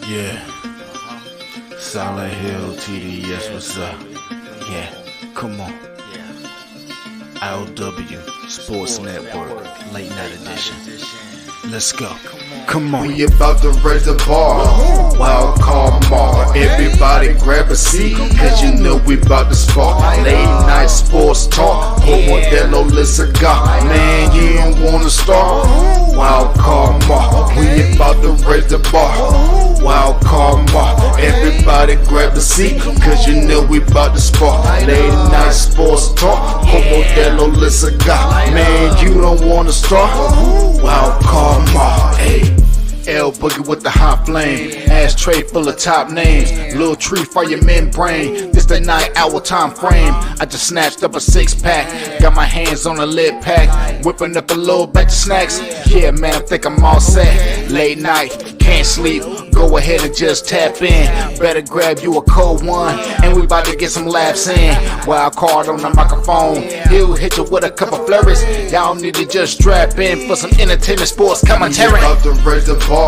Yeah, Solid Hill TDS, what's up? Yeah, come on. I.O.W. Sports Network, late night edition. Let's go. Come on. We about to raise the bar. Wild card mark. Everybody grab a seat, cause you know we about to spark. Late night sports talk. Modelo Le Cigar. Man, you don't wanna start. Wild card mark. We about to raise the bar. Wild card mark. Everybody grab a seat, cause you know we about to spark. Late night sports talk. Modelo Le Cigar. Man, you don't wanna start. Wild card mark. Hey. L Boogie with the hot flame, ashtray full of top names, little tree for your membrane. This the 9 hour time frame. I just snatched up a 6-pack, got my hands on a lid pack, whipping up a little batch of snacks. Yeah, man, I think I'm all set. Late night, can't sleep. Go ahead and just tap in. Better grab you a cold one, and we about to get some laughs in. Wild card on the microphone, he'll hit you with a couple flurries. Y'all need to just strap in for some entertainment sports commentary. About to raise the bar.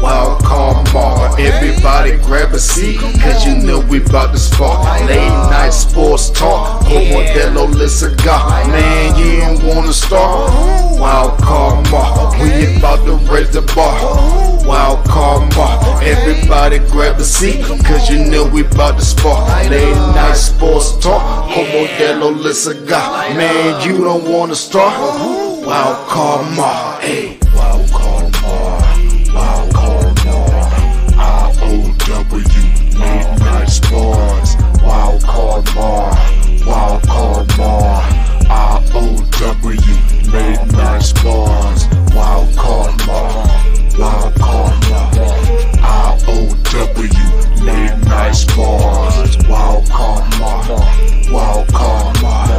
Wild card bar. Everybody grab a seat, cause you know we about to spark. Late night sports talk. Modelo Le Cigar. Man, you don't wanna start. Wild card bar. We about to raise the bar. Wild card bar. Everybody grab a seat, cause you know we about to spark. Late night sports talk. Modelo Le Cigar. Man, you don't wanna start. Wild card bar. Hey. Wild card bar. Wild card bar. I.O.W. Late night sports. Wild card bar. Wild card bar. I.O.W. Late night sports. Wild card bar. Wild card bar. I.O.W. Late night sports. Wild card bar. Wild card bar.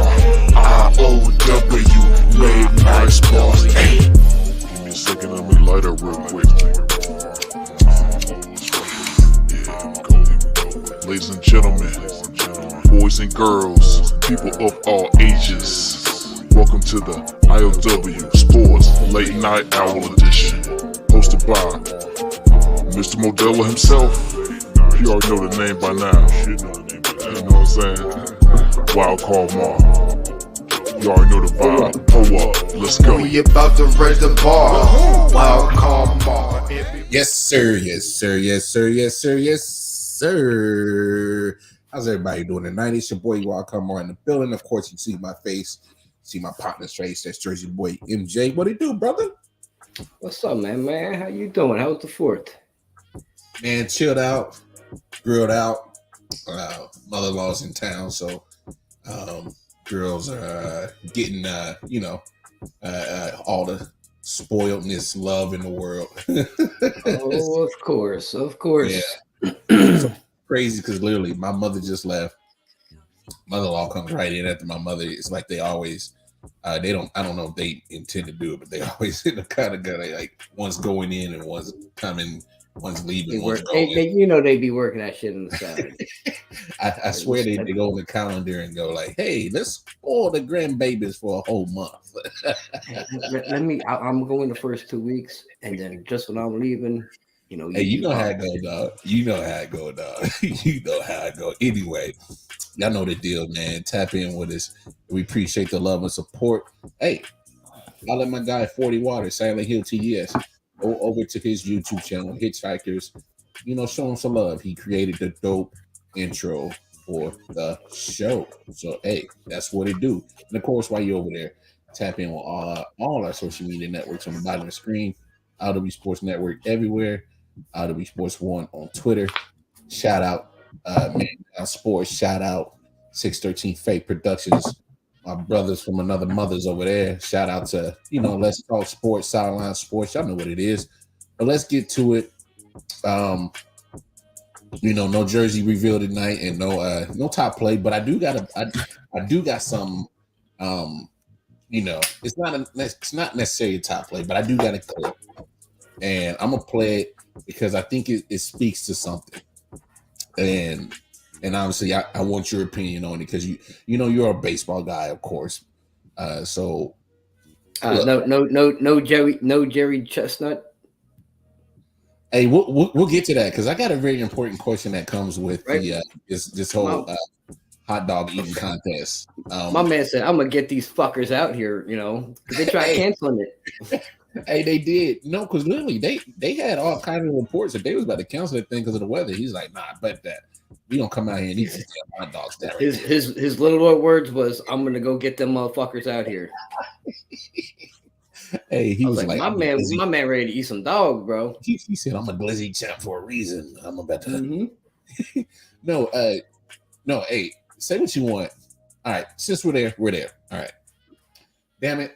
I.O.W. Late night sports. Hey. Give me a second, let me light up real quick. Ladies and gentlemen, boys and girls, people of all ages, welcome to the I.O.W. Sports Late Night Hour Edition, hosted by Mr. Modelo himself. You already know the name by now. You know what I'm saying? Wild Card Mar. You already know the vibe. Pull up, let's go. We about to raise the bar. Wild card bar. Yes, sir. Yes, sir. Yes, sir. Yes, sir. Yes, sir. How's everybody doing tonight? It's your boy Wild Card Mar in the building. Of course, you see my face, see my partner's face. That's Jersey boy MJ. What it do, brother? What's up, man? How you doing? How's the 4th? Man, chilled out, grilled out. Mother-in-law's in town, so girls are getting all the spoiledness, love in the world. Oh, of course. Yeah. So crazy because literally my mother just left. Mother-in-law comes right in after my mother. It's like they always I don't know if they intend to do it, but they always kind of like one's going in and one's coming, one's leaving, one's going. They be working that shit in the side. I swear they go on the calendar and go like, hey, let's spoil the grandbabies for a whole month. I'm going the first 2 weeks, and then just when I'm leaving, hey, you know how it go, dog. You know how it go, dog. You know how it go. Anyway, y'all know the deal, man. Tap in with us. We appreciate the love and support. Hey, I'll let my guy 40 Water, Silent Hill TDS, go over to his YouTube channel, Hitchhikers. Show him some love. He created the dope intro for the show. So, hey, that's what it do. And of course, while you're over there, tap in on all our social media networks on the bottom of the screen. I.O.W. Sports Network everywhere. I.O.W. Sports 1 on Twitter. Shout out Man Down Sports. Shout out 613 Fake Productions. My brothers from another mother's over there. Shout out to, Let's Talk Sports, Sideline Sports. Y'all know what it is. But let's get to it. No jersey reveal tonight and no top play, but I do got some it's not necessarily a top play, but I do got a clip. And I'm gonna play it because I think it speaks to something. And obviously I want your opinion on it because you're a baseball guy, of course. No Jerry Chestnut. Hey, we'll get to that because I got a very important question that comes with the this whole hot dog eating contest. My man said, "I'm gonna get these fuckers out here," because they tried canceling it. Hey, they did. No, because literally they had all kinds of reports that they was about to cancel that thing because of the weather. He's like, nah, I bet that we don't come out here and eat these damn hot dogs. That His little words was, "I'm gonna go get them motherfuckers out here." Hey, he was like, my man ready to eat some dog, bro. He said, I'm a glizzy champ for a reason. I'm about to No, hey, say what you want. All right, since we're there. All right. Damn it.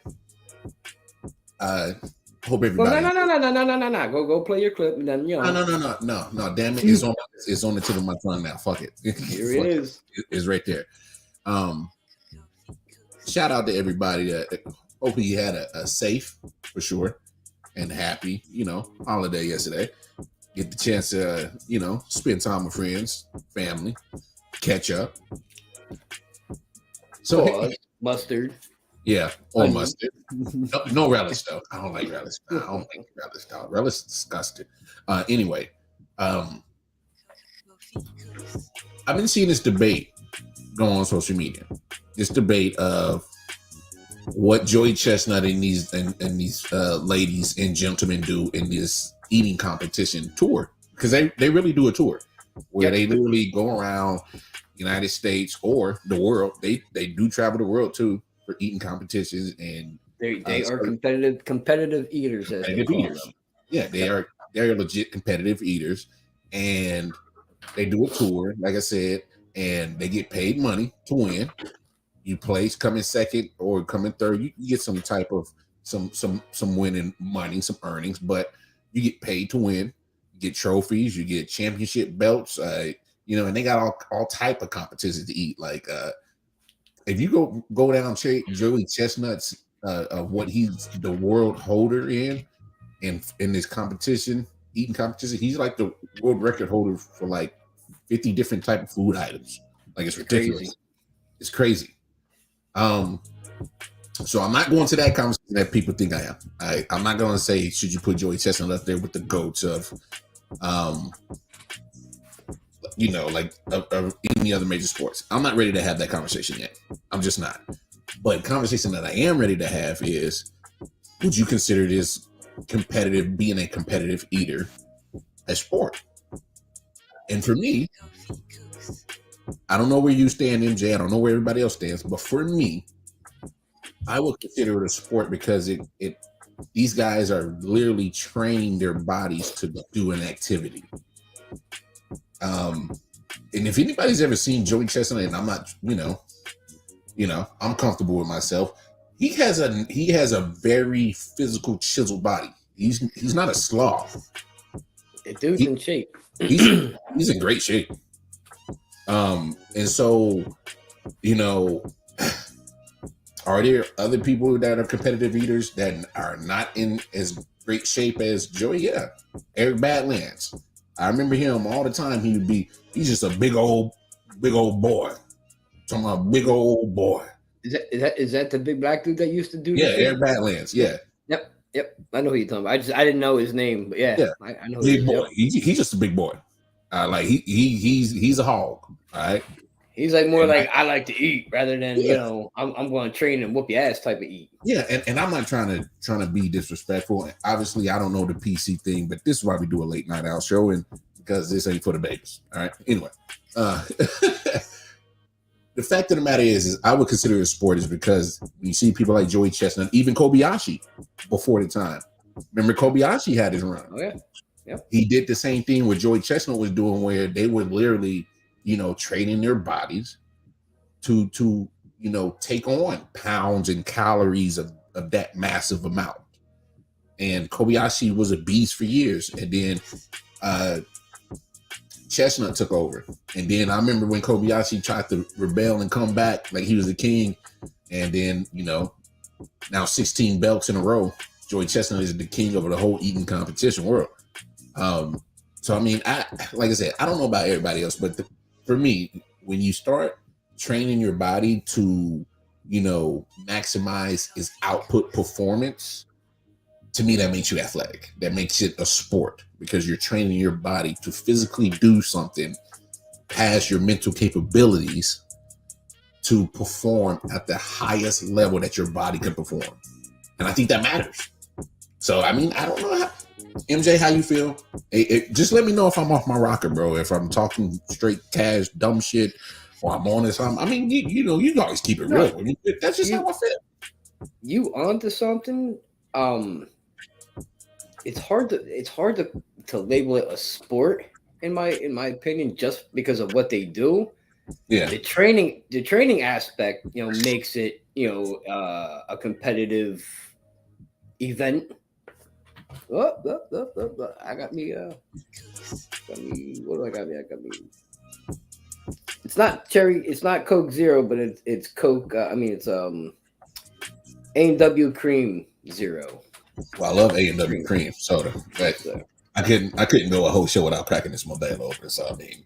Hope everybody. No. Go play your clip and then No. Damn it, it's on the tip of my tongue now. Fuck it. Here it is. It's right there. Shout out to everybody that hopefully you had a safe, for sure, and happy, holiday yesterday. Get the chance to, spend time with friends, family, catch up. So mustard. Yeah, or mustard. No relish though. I don't like relish. Dog. Relish is disgusting. Anyway, I've been seeing this debate go on social media. This debate of what Joey Chestnut and these ladies and gentlemen do in this eating competition tour, because they really do a tour where they literally go around United States or the world. They do travel the world too for eating competitions, and they are competitive eaters. Yeah, they're legit competitive eaters, and they do a tour, like I said, and they get paid money to win. You place, come in second or come in third, you get some type of some winning money, some earnings, but you get paid to win. You get trophies, you get championship belts, and they got all type of competitions to eat. Like if you go down Joey Chestnut's what he's the world holder in this competition, eating competition, he's like the world record holder for like 50 different type of food items. Like it's ridiculous. It's crazy. So I'm not going to that conversation that people think I am. I'm not going to say, should you put Joey Chestnut up there with the goats of, of any other major sports. I'm not ready to have that conversation yet. I'm just not. But conversation that I am ready to have is, would you consider this being a competitive eater a sport? And for me, I don't know where you stand, MJ. I don't know where everybody else stands, but for me, I would consider it a sport because these guys are literally training their bodies to do an activity. And if anybody's ever seen Joey Chestnut, and I'm not, I'm comfortable with myself. He has a very physical, chiseled body. He's not a sloth. The dude's in shape. He's in great shape. And so, are there other people that are competitive eaters that are not in as great shape as Joey? Yeah. Eric Badlands. I remember him all the time. He's just a big old boy. Talking about big old boy. Is that the big black dude that used to do that? Yeah, Eric Badlands. Yeah. Yep. I know who you're talking about. I didn't know his name, but yeah. I know big boy. He's just a big boy. He's a hog. All right. He's like more like I like to eat rather than I'm going to train and whoop your ass type of eat. Yeah, and I'm not trying to be disrespectful. Obviously, I don't know the PC thing, but this is why we do a late night out show, and because this ain't for the babies. All right. Anyway, the fact of the matter is I would consider it a sport is because you see people like Joey Chestnut, even Kobayashi before the time. Remember, Kobayashi had his run. Oh yeah. Yep. He did the same thing what Joey Chestnut was doing, where they would literally, training their bodies to take on pounds and calories of that massive amount. And Kobayashi was a beast for years. And then Chestnut took over. And then I remember when Kobayashi tried to rebel and come back like he was the king. And then, now 16 belts in a row, Joey Chestnut is the king of the whole eating competition world. So I mean, like I said, I don't know about everybody else, but for me, when you start training your body to, maximize its output performance, to me, that makes you athletic. That makes it a sport because you're training your body to physically do something past your mental capabilities to perform at the highest level that your body can perform. And I think that matters. So, I mean, I don't know MJ, how you feel? Just let me know if I'm off my rocker, bro. If I'm talking straight cash, dumb shit, or I'm on this. I mean, you know, you can always keep it real. I mean, that's just how I feel. You onto something? It's hard to label it a sport in my opinion, just because of what they do. Yeah. The training aspect, you know, makes it, you know, a competitive event. I got me. What do I got me? I got me. It's not cherry. It's not Coke Zero, but it's Coke. I mean, it's A.W. Cream Zero. Well, I love A&W cream soda, but I couldn't go a whole show without cracking this Modelo open. So I mean,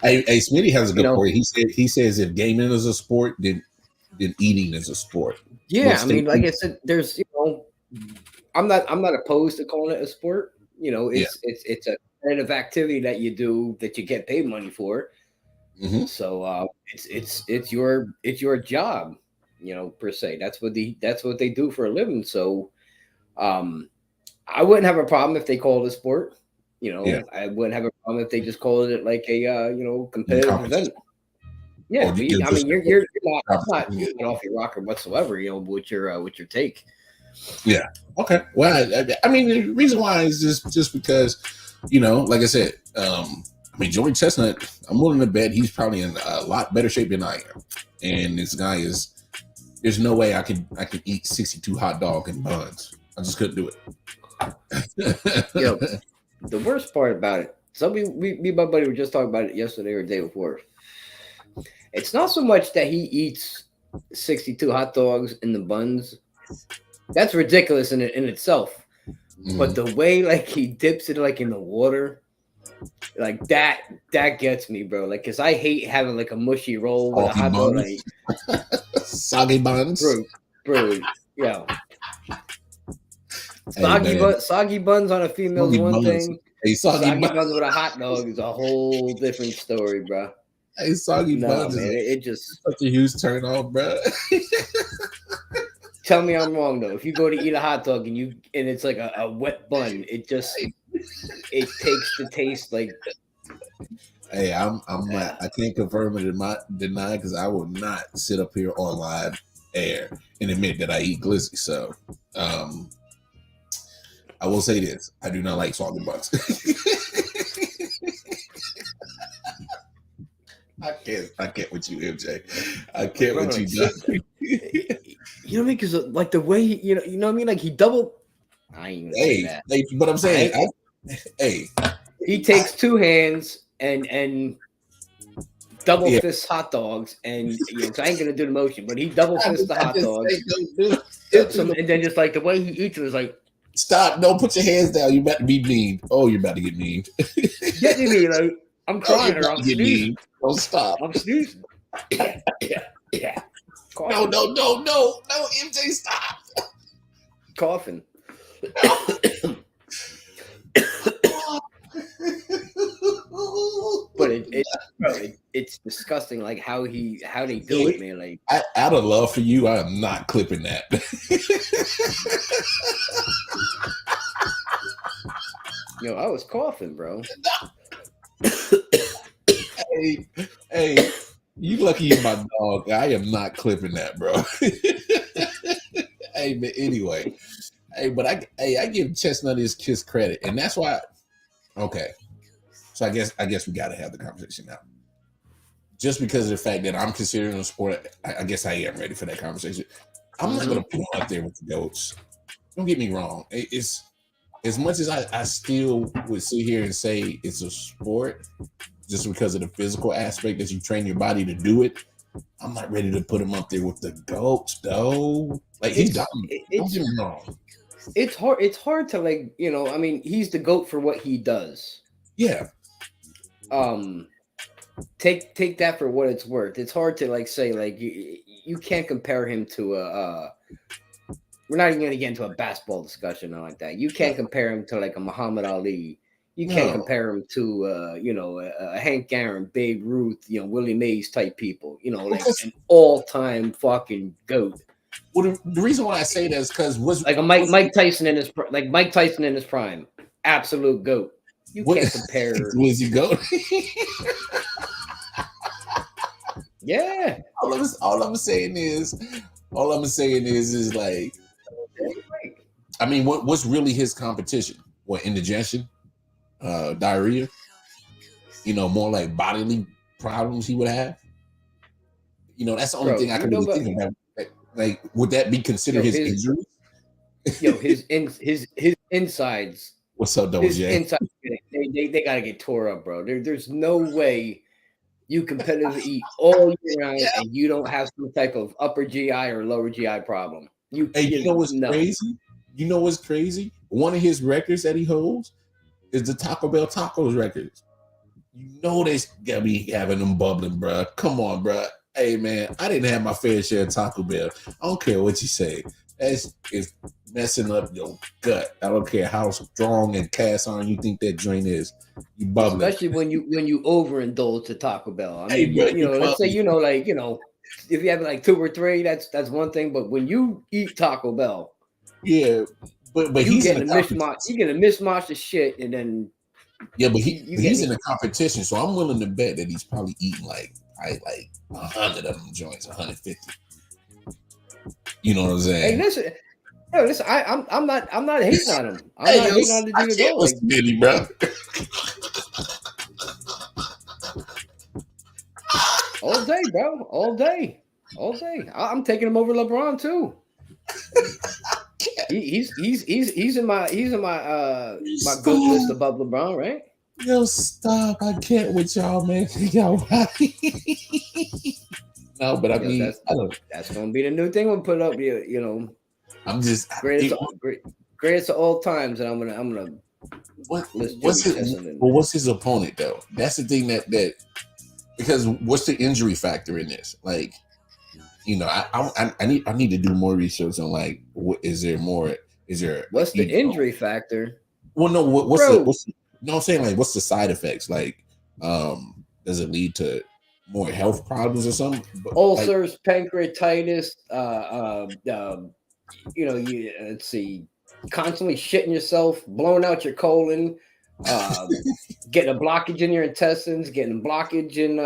hey, Smitty has a good point. He says if gaming is a sport, then eating is a sport. Yeah, I mean, like I said, there's, you know, I'm not opposed to calling it a sport. You know, it's a competitive activity that you do that you get paid money for. Mm-hmm. So it's your job, you know, per se. That's what they do for a living. So I wouldn't have a problem if they called it a sport. You know, I wouldn't have a problem if they just called it like a you know, competitive event. Yeah, but I mean, you're not off your rocker whatsoever, you know, with your take. Yeah. Okay. Well, I mean, the reason why is just because, you know, like I said, I mean, Joey Chestnut, I'm willing to bet he's probably in a lot better shape than I am, and this guy is. There's no way I can eat 62 hot dog and buns. I just couldn't do it. Yo, the worst part about it, me and my buddy were just talking about it yesterday or the day before. It's not so much that he eats 62 hot dogs and the buns. That's ridiculous in itself. Mm-hmm. But the way like he dips it like in the water, like that gets me, bro. Like, cause I hate having like a mushy roll with a hot dog. Like, soggy buns, bro. Yeah. Soggy buns on a female's one thing. Hey, soggy buns with a hot dog is a whole different story, bro. Hey, soggy buns, man, it just such a huge turn off, bro. Tell me I'm wrong though. If you go to eat a hot dog and it's like a wet bun, it takes the taste like. Hey, I'm not. I can't confirm it or deny because I will not sit up here on live air and admit that I eat glizzy. So, I will say this: I do not like soggy buns. I can't with you, MJ. I can't with you, John. You know what I mean? Because like the way you know what I mean. Like he double. I ain't gonna say that. But I'm saying, he takes two hands and double fist hot dogs, and you know, I ain't gonna do the motion, but he double fist the hot dogs, dips them, and then just like the way he eats it is like. Stop! Don't put your hands down. You're about to be mean. Oh, you're about to get mean. Get me like I'm crying or I'm sneezing. Don't stop. I'm sneezing. Yeah. No, MJ, stop. Coughing. But it's disgusting, like how they do it, man. Like out of love for you, I am not clipping that. Yo, I was coughing, bro. Hey, you lucky you're my dog. I am not clipping that, bro. Hey, but anyway, but I give Chestnut his kiss credit, and that's why. Okay, so I guess we got to have the conversation now. Just because of the fact that I'm considering a sport, I guess I am ready for that conversation. I'm not going to put him out there with the goats. Don't get me wrong. It's as much as I still would sit here and say it's a sport, just because of the physical aspect that you train your body to do it. I'm not ready to put him up there with the goats, though. Like he's dominant. Don't get me wrong. It's hard to like, you know, I mean, he's the GOAT for what he does. Yeah. Take that for what it's worth. It's hard to like say like you can't compare him to we're not even going to get into a basketball discussion or like that. You can't compare him to like a Muhammad Ali. You can't No. compare him to a Hank Aaron, Babe Ruth, Willie Mays type people. Like Because- an all-time fucking goat. Well, the reason why I say that is because Like a Mike Tyson in his prime, absolute goat. You can't compare. Was he go? Yeah. All I'm saying is like, I mean, what's really his competition? What, indigestion, diarrhea? More like bodily problems he would have. That's the only thing I can really think about. Like, would that be considered his injury? His insides. What's up, Double His J? insides, they gotta get tore up, bro. There's no way you competitively eat all year round and you don't have some type of upper GI or lower GI problem. You know what's crazy? You know what's crazy? One of his records that he holds is the Taco Bell tacos records. They gotta be having them bubbling, bro. Come on, bro. Hey, man, I didn't have my fair share of Taco Bell. I don't care what you say. It's messing up your gut. I don't care how strong and cast iron you think that joint is. You bubbling. Especially when you overindulge to Taco Bell. I mean, Hey, let's say if you have like 2 or 3, that's one thing. But when you eat Taco Bell, yeah, but he's in a mishmash. You get a mishmash of shit, and then but he's in a competition. So I'm willing to bet that he's probably eating like 100 of them joints, 150. You know what I'm saying? Hey, listen. I'm not hating on him. I'm not hating on the dude at all. Really, bro. All day, bro. All day. I'm taking him over LeBron too. He's in my my good list above LeBron, right? Yo, stop! I can't with y'all, man. Y'all right. No, but I mean, that's gonna be the new thing we'll put up. I'm just greatest of all times, and I'm gonna. What's his opponent though? That's the thing that because what's the injury factor in this? Like, I need to do more research on like what's the injury factor? Well, no, I'm saying, like, what's the side effects? Like, does it lead to more health problems or something? Ulcers, pancreatitis, let's see, constantly shitting yourself, blowing out your colon, getting a blockage in your intestines, getting a blockage in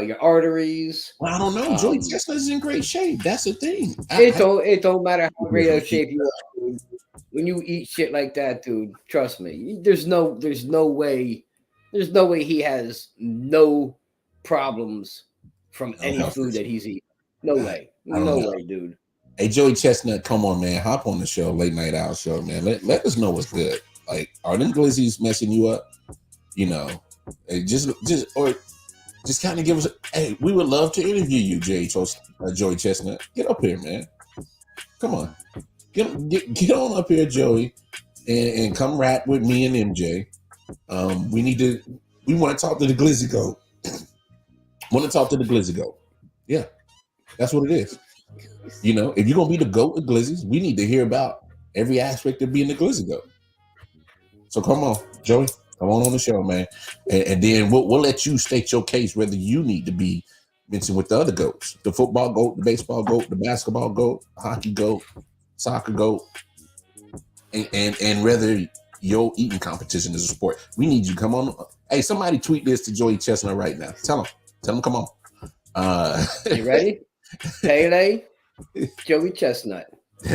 your arteries. Well, I don't know. Joey Chestnut's in great shape. That's the thing. It don't matter how great of shape you are, dude. When you eat shit like that, dude, trust me, there's no way he has no problems from any food that he's eating. No way, dude. Hey, Joey Chestnut, come on, man, hop on the show, Late Night Owl show, man. Let us know what's good. Like, are them glizzies messing you up? Just kind of give us. Hey, we would love to interview you, Joey Chestnut. Get up here, man. Come on. Get on up here, Joey, and come rap with me and MJ. We want to talk to the Glizzy Goat. Yeah, that's what it is. If you're gonna be the goat of Glizzies, we need to hear about every aspect of being the Glizzy Goat. So come on, Joey, come on the show, man, and then we'll let you state your case whether you need to be mentioned with the other goats: the football goat, the baseball goat, the basketball goat, hockey goat, soccer goat, and whether your eating competition is a sport. We need you. Come on. Hey, somebody tweet this to Joey Chestnut right now. Tell him, come on. You ready? Pele, Joey Chestnut.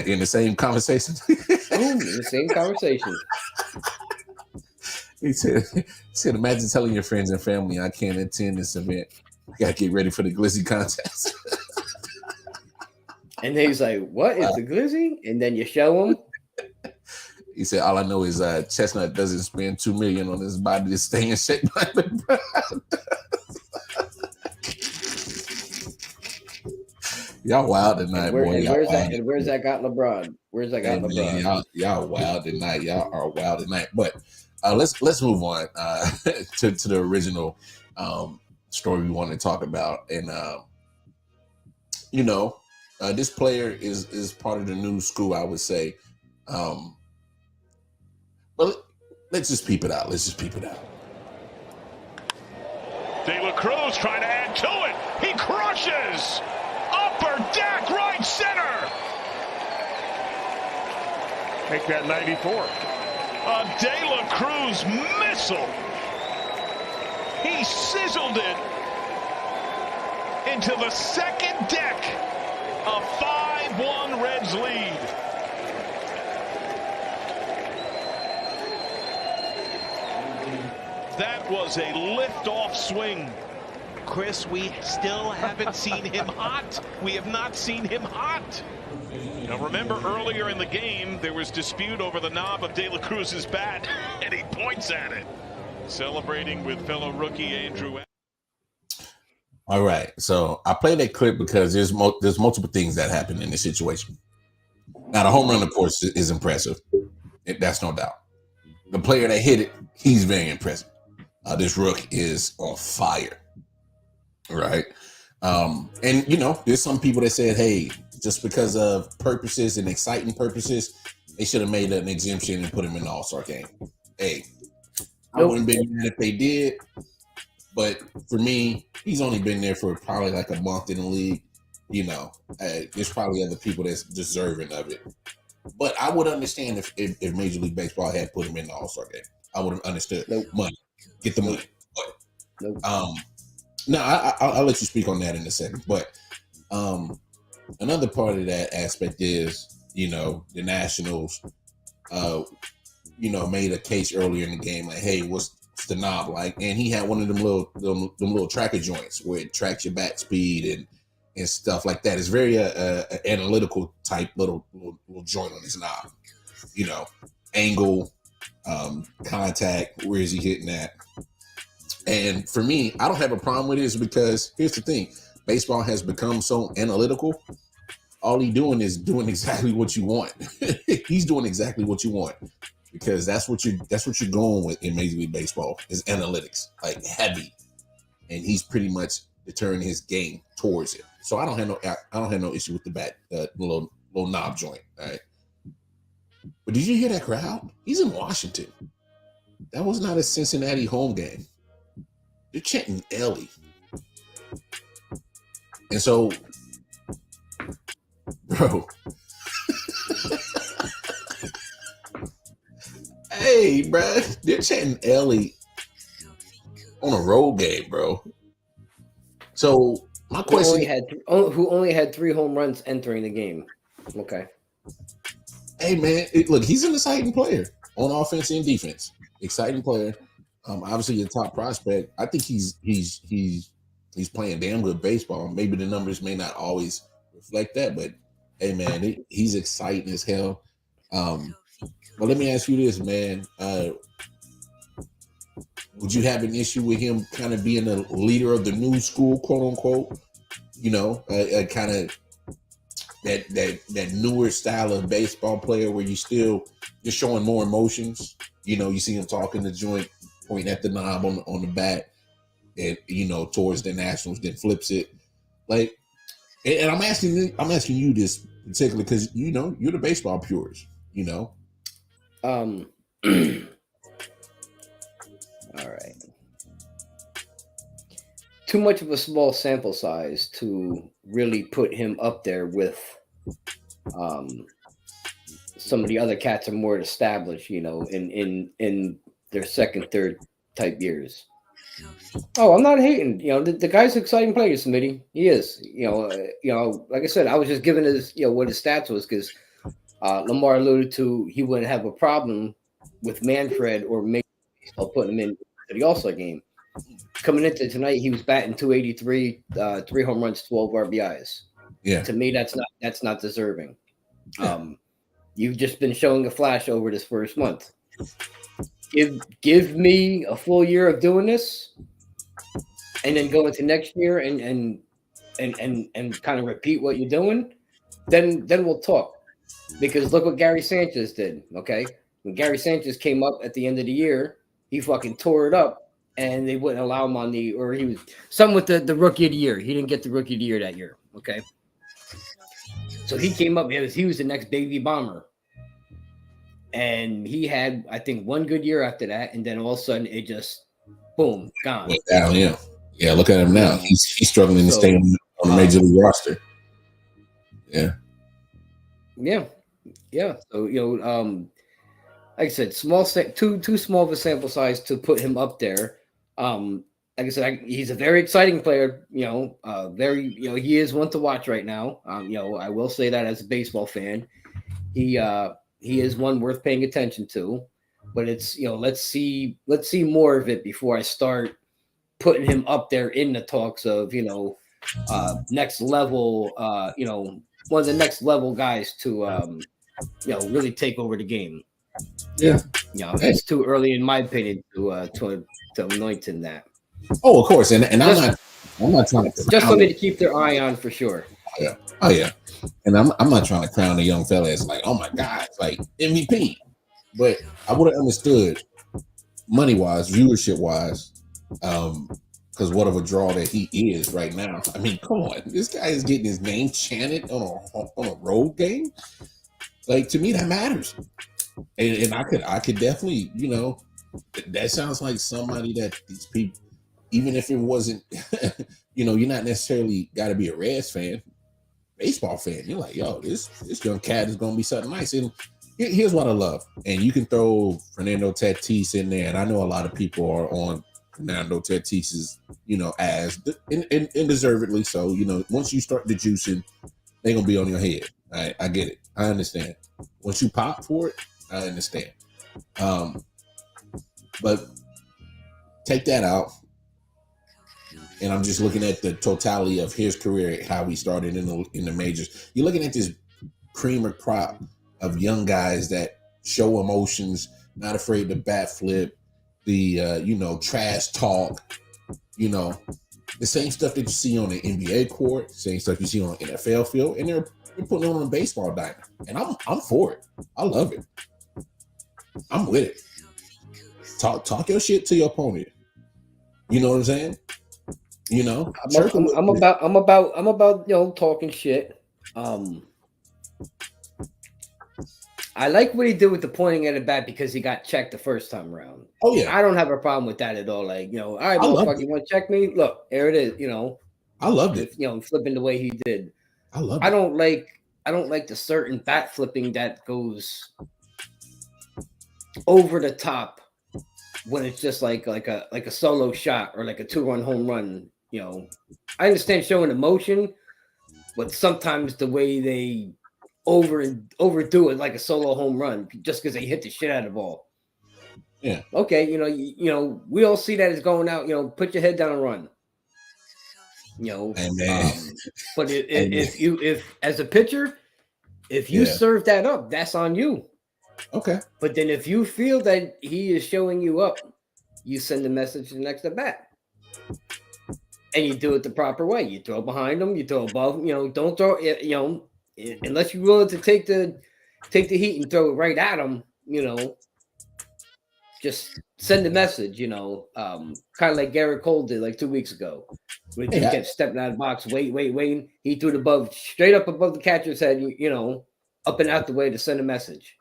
In the same conversation. In the same conversation. He said, imagine telling your friends and family, I can't attend this event. I gotta get ready for the Glizzy contest. And then he's like, what is the Glizzy? And then you show him. He said, all I know is Chestnut doesn't spend $2 million on his body to stay in shape like LeBron. Y'all wild tonight, boy. Where's that got LeBron? Man, y'all wild tonight. Y'all are wild tonight. But let's move on to the original story we want to talk about. And This player is part of the new school, I would say. But let's just peep it out. Cruz trying to add to it. He crushes. Upper deck right center. Make that 94. A De La Cruz missile. He sizzled it into the second deck. A 5-1 Reds lead. That was a lift-off swing. Chris, we still haven't seen him hot. We have not seen him hot. Now remember, earlier in the game, there was dispute over the knob of De La Cruz's bat, and he points at it. Celebrating with fellow rookie Andrew. All right, so I played that clip because there's multiple things that happen in this situation. Now, the home run, of course, is impressive. That's no doubt. The player that hit it, he's very impressive. This rook is on fire, right? And, you know, there's some people that said, hey, just because of purposes and exciting purposes, they should have made an exemption and put him in the All-Star game. Hey, I wouldn't be mad if they did. But for me, he's only been there for probably like a month in the league. You know, there's probably other people that's deserving of it. But I would understand if Major League Baseball had put him in the All-Star game. I would have understood. Money. Get the money. But, no, I'll let you speak on that in a second. But another part of that aspect is, you know, the Nationals, you know, made a case earlier in the game like, hey, what's the knob like? And he had one of them little tracker joints where it tracks your bat speed and stuff like that. It's very analytical type little joint on his knob. You know, angle, contact, where is he hitting at? And for me, I don't have a problem with it because here's the thing. Baseball has become so analytical. All he's doing is doing exactly what you want. He's doing exactly what you want because that's what you're going with in Major League Baseball is analytics, like heavy. And he's pretty much deterring his game towards it. So I don't have no issue with the bat, little knob joint. All right. But did you hear that crowd? He's in Washington. That was not a Cincinnati home game. They're chanting Elly. And so, bro. Hey, bro. They're chanting Elly on a road game, bro. So, my question... Who only had 3 home runs entering the game. Okay. Hey, man. Look, he's an exciting player on offense and defense. Exciting player. Obviously, a top prospect. I think he's playing damn good baseball. Maybe the numbers may not always reflect that, but hey, man, he's exciting as hell. But let me ask you this, man. Would you have an issue with him kind of being the leader of the new school, quote unquote? You know, kind of that newer style of baseball player where you're showing more emotions. You know, you see him talking the joint, pointing at the knob on the bat, and you know, towards the Nationals, then flips it. Like, and I'm asking you this particularly because you know you're the baseball purist. You know. All right. Too much of a small sample size to really put him up there with some of the other cats are more established, you know, in their second, third type years. Oh, I'm not hating. You know, the guy's an exciting player, Smitty. He is. You know, like I said, I was just giving his, you know, what his stats was because Lamar alluded to he wouldn't have a problem with Manfred or putting him in the All-Star game. Coming into tonight, he was batting .283, 3 home runs, 12 RBIs. Yeah. To me, that's not deserving. You've just been showing a flash over this first month. Give me a full year of doing this, and then go into next year and kind of repeat what you're doing. Then we'll talk. Because look what Gary Sanchez did. Okay, when Gary Sanchez came up at the end of the year, he fucking tore it up, and they wouldn't allow him he was something with the rookie of the year. He didn't get the rookie of the year that year. Okay. So he came up. He was the next baby bomber, and he had, I think, one good year after that, and then all of a sudden it just boom gone. Went down, yeah. Yeah, look at him now. He's struggling to stay on the major league roster. Yeah. So like I said, too small of a sample size to put him up there. Like I said, he's a very exciting player. Very he is one to watch right now. I will say that as a baseball fan, he is one worth paying attention to. But it's let's see more of it before I start putting him up there in the talks of next level. One of the next level guys to really take over the game. Yeah. It's too early in my opinion to anoint him that. Oh, of course, and I'm not trying to just something to keep their eye on for sure. Yeah. Oh yeah. And I'm not trying to crown a young fella as like, oh my God, like MVP. But I would have understood money wise, viewership wise, because what of a draw that he is right now. I mean, come on, this guy is getting his name chanted on a road game. Like, to me, that matters. And I could definitely, that sounds like somebody that these people, even if it wasn't, you're not necessarily got to be a Reds fan, baseball fan. You're like, yo, this young cat is gonna be something nice. And here's what I love. And you can throw Fernando Tatis in there, and I know a lot of people are on Fernando Tatis's, as and deservedly so. Once you start the juicing, they're gonna be on your head. I get it. I understand. Once you pop for it, I understand. But take that out, and I'm just looking at the totality of his career, how he started in the majors. You're looking at this creamer crop of young guys that show emotions, not afraid to bat flip, the trash talk, the same stuff that you see on the NBA court, same stuff you see on the NFL field, and they're putting it on a baseball diamond. And I'm for it. I love it. I'm with it. Talk your shit to your opponent. You know what I'm saying? I'm about talking shit. I like what he did with the pointing at a bat because he got checked the first time around. Oh yeah, I don't have a problem with that at all. Like, all right, motherfucker, you want to check me? Look, there it is. I loved it. Flipping the way he did. I love it. I don't like the certain bat flipping that goes over the top when it's just like a solo shot or like a 2-run home run. I understand showing emotion, but sometimes the way they overdo it, like a solo home run, just because they hit the shit out of the ball. Yeah. Okay. We all see that as going out. Put your head down and run. But if as a pitcher, if you serve that up, that's on you. Okay. But then if you feel that he is showing you up, you send a message to the next at bat. And you do it the proper way. You throw behind them, you throw above, don't throw unless you're willing to take the heat and throw it right at them, just send a message, kind of like Garrett Cole did like 2 weeks ago. When he kept stepping out of the box, waiting. He threw the ball straight up above the catcher's head, up and out the way to send a message.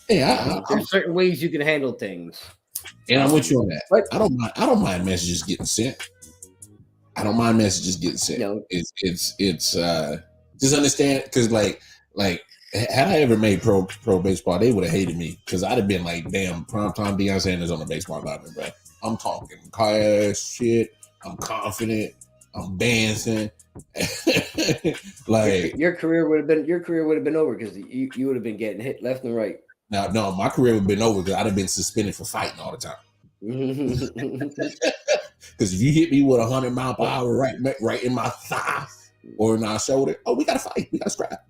Yeah, there's certain ways you can handle things. And I'm with you on that. But I don't mind messages getting sent. I don't mind messages getting sent. It's just understand, because like had I ever made pro baseball, they would have hated me, because I'd have been like, damn, primetime Deion Sanders on the baseball diamond, bro. I'm talking cash shit. I'm confident. I'm dancing. Like your career would have been over because you would have been getting hit left and right. No, my career would have been over because I'd have been suspended for fighting all the time. Because if you hit me with 100-mile-per-hour right in my thigh or in my shoulder, we gotta fight. We gotta scrap.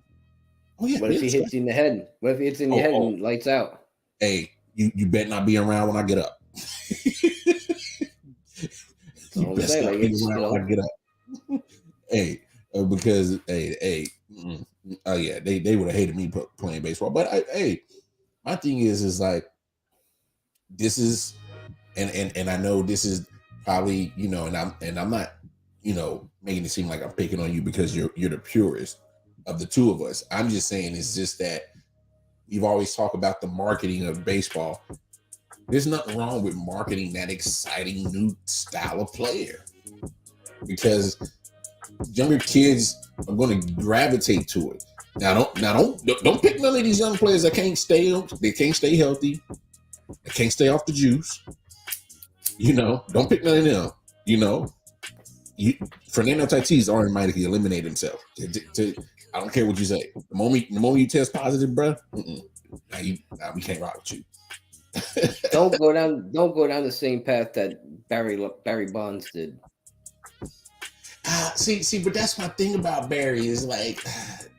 Oh yeah. What if he hits you in the head? What if he hits you in the head and lights out? Hey, you better not be around when I get up. You best not be around when I get up. Hey, because oh yeah, they would have hated me playing baseball. But my thing is like, this is, and I know this is probably, and I'm not, making it seem like I'm picking on you because you're the purist. of the two of us. I'm just saying it's just that you've always talked about the marketing of baseball. There's nothing wrong with marketing that exciting new style of player because younger kids are going to gravitate to it. Now don't pick none of these young players that can't stay healthy, they can't stay off the juice. Don't pick none of them. Fernando Tatis automatically eliminate himself. I don't care what you say. The moment you test positive, bro, now we can't rock with you. Don't go down the same path that Barry Bonds did. See, but that's my thing about Barry is like,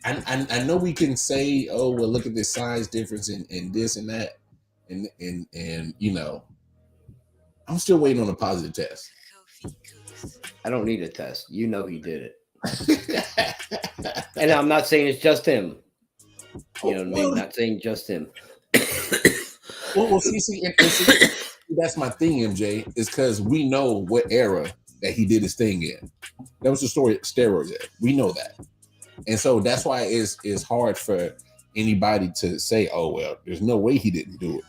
I know we can say, oh well, look at this size difference in this and that, and I'm still waiting on a positive test. I don't need a test. He did it. And I'm not saying it's just him. You know what I mean? Not saying just him. Well, see, that's my thing, MJ, is because we know what era that he did his thing in. That was the story, steroids era. We know that. And so that's why it's hard for anybody to say, oh, well, there's no way he didn't do it.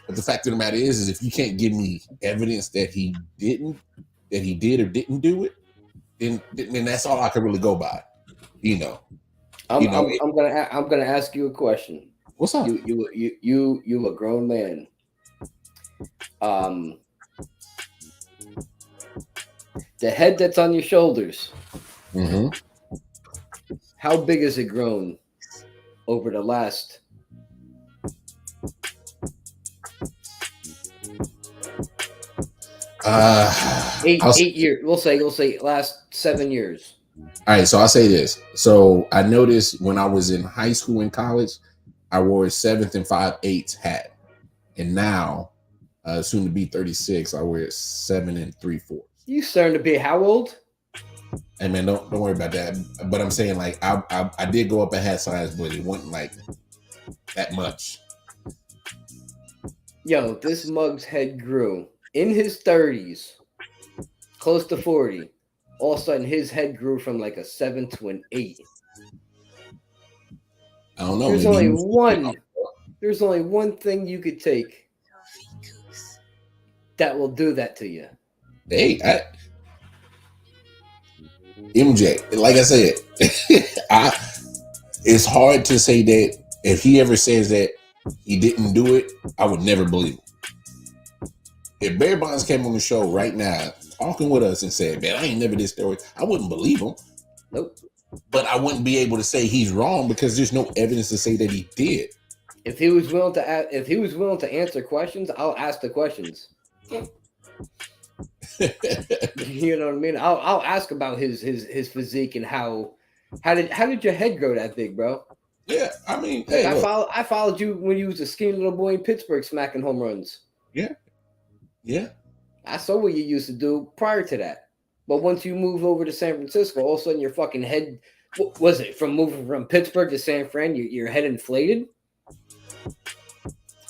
But the fact of the matter is if you can't give me evidence that he did or didn't do it, then that's all I can really go by. I'm gonna ask you a question. What's up? You a grown man. The head that's on your shoulders. Mm-hmm. How big has it grown over the last? Eight years. We'll say last 7 years. All right, so I'll say this. So I noticed when I was in high school and college, I wore a 7th and 5/8 hat, and now, soon to be 36, I wear 7 3/4. You starting to be how old? Hey man, don't worry about that. But I'm saying like I did go up a hat size, but it wasn't like that much. Yo, this mug's head grew in his 30s, close to 40. All of a sudden, his head grew from like a 7 to an 8. I don't know. There's only one thing you could take that will do that to you. Hey, MJ, like I said, it's hard to say that if he ever says that he didn't do it, I would never believe him. If Barry Bonds came on the show right now, talking with us and said, man, I ain't never did steroids, I wouldn't believe him. Nope. But I wouldn't be able to say he's wrong because there's no evidence to say that he did. If he was willing to answer questions, I'll ask the questions. You know what I mean? I'll ask about his physique and how did your head grow that big, bro? Yeah, I mean, like, I followed you when you was a skinny little boy in Pittsburgh smacking home runs. Yeah. I saw what you used to do prior to that. But once you move over to San Francisco, all of a sudden your fucking head, what was it, from moving from Pittsburgh to San Fran, your head inflated?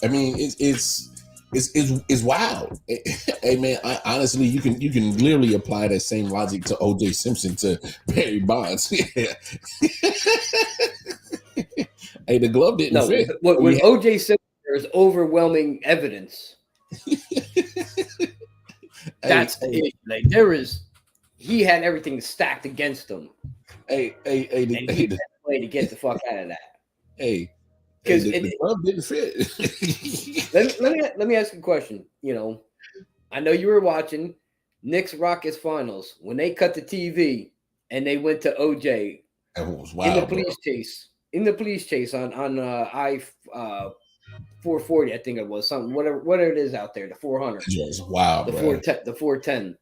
I mean, it's wild. Hey man, honestly, you can literally apply that same logic to O.J. Simpson to Barry Bonds. Hey, the glove didn't fit. With O.J. Simpson, there's overwhelming evidence. That's it. Like he had everything stacked against him. He had a way to get the fuck out of that. Hey. Because the glove didn't fit. let me ask you a question. I know you were watching Knicks Rockets finals when they cut the TV and they went to OJ. That was wild. In the police chase on I-440, I think it was something. Whatever it is out there, the 400. Yes, wow. The 410.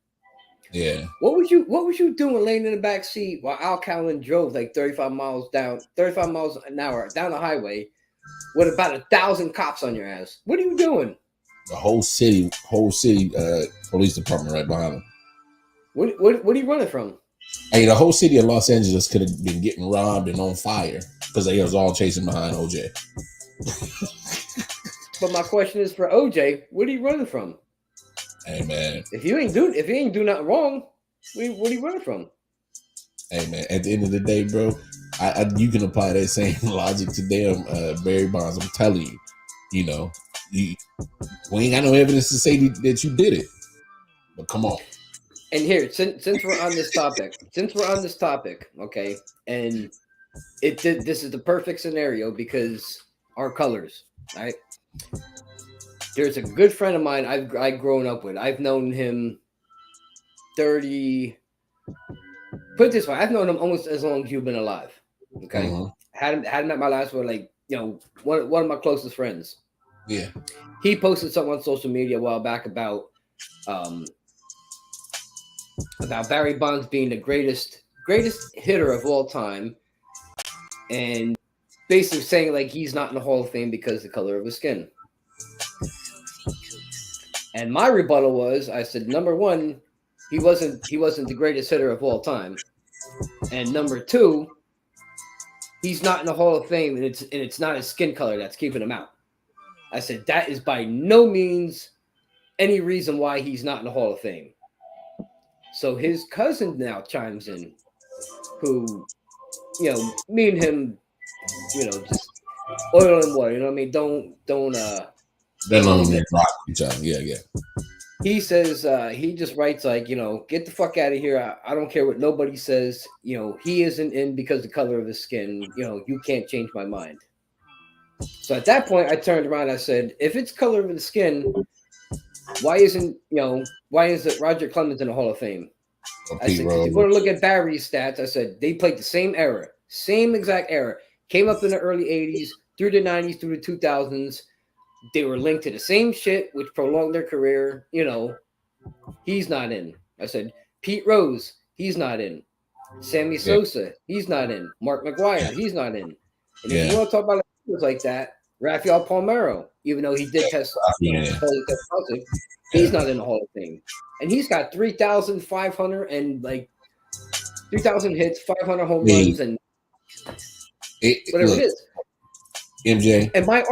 Yeah. What was you doing laying in the back seat while Al Callen drove like 35 miles an hour down the highway with about 1,000 cops on your ass? What are you doing? The whole city police department right behind him. What are you running from? Hey, the whole city of Los Angeles could have been getting robbed and on fire because they was all chasing behind OJ. But my question is for OJ, what are you running from? Hey man, if you ain't do nothing wrong, what are you running from? Hey man, at the end of the day, bro, You can apply that same logic to damn Barry Bonds. I'm telling you, you know, we ain't got no evidence to say that you did it. But come on. And here, since we're on this topic, okay, and this is the perfect scenario because our colors, right? There's a good friend of mine I've grown up with. I've known him 30. Put it this way, I've known him almost as long as you've been alive. Okay, hadn't met my last one, like, you know, one of my closest friends. Yeah, he posted something on social media a while back about Barry Bonds being the greatest hitter of all time, and basically saying like he's not in the Hall of Fame because of the color of his skin. And my rebuttal was, I said, number one, he wasn't the greatest hitter of all time, and number two, he's not in the Hall of Fame, and it's not his skin color that's keeping him out. I said that is by no means any reason why he's not in the Hall of Fame. So his cousin now chimes in, who, you know, me and him, you know, just oil and water. You know what I mean? Don't rock each other. Yeah. He says, he just writes like, you know, get the fuck out of here. I don't care what nobody says. You know, he isn't in because of the color of his skin. You know, you can't change my mind. So at that point, I turned around and I said, if it's color of the skin, why isn't Roger Clemens in the Hall of Fame? I said, if you want to look at Barry's stats, I said, they played the same era, same exact era. Came up in the early 80s, through the 90s, through the 2000s. They were linked to the same shit, which prolonged their career. You know, he's not in. I said, Pete Rose, he's not in. Sammy Sosa, he's not in. Mark McGwire, he's not in. And if you want to talk about like that, Rafael Palmeiro, even though he did test positive, he's not in the Hall of Fame. And he's got 3,500 and like 3,000 hits, 500 home runs, and whatever it is. MJ. And my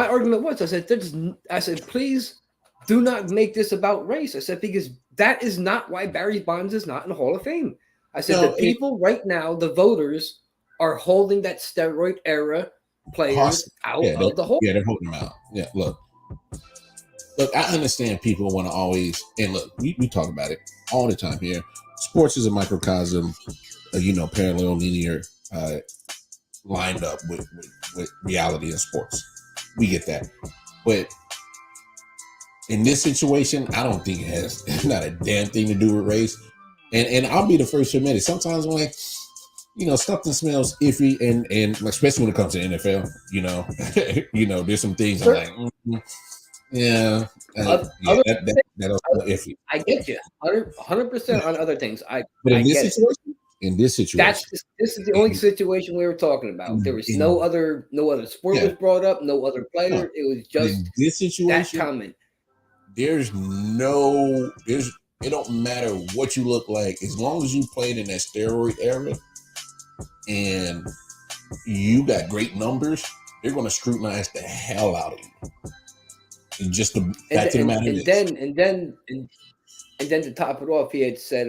argument was, I said, please do not make this about race. I said, because that is not why Barry Bonds is not in the Hall of Fame. I said, the people right now, the voters, are holding that steroid era players out of the Hall. Yeah, they're holding them out. Yeah, look, I understand people want to always, and look, we talk about it all the time here. Sports is a microcosm, parallel linear, lined up with reality in sports. We get that. But in this situation, I don't think it has not a damn thing to do with race. And I'll be the first to admit it. Sometimes when something smells iffy, and especially when it comes to NFL, there's some things I'm like, that's iffy. I get you 100% on other things. But in this situation, this is the only situation we were talking about. There was no other sport was brought up, no other player. It was just in this situation. That comment. It don't matter what you look like, as long as you played in that steroid era and you got great numbers, they're going to scrutinize the hell out of you. And just the fact of the matter is, and then to top it off, he had said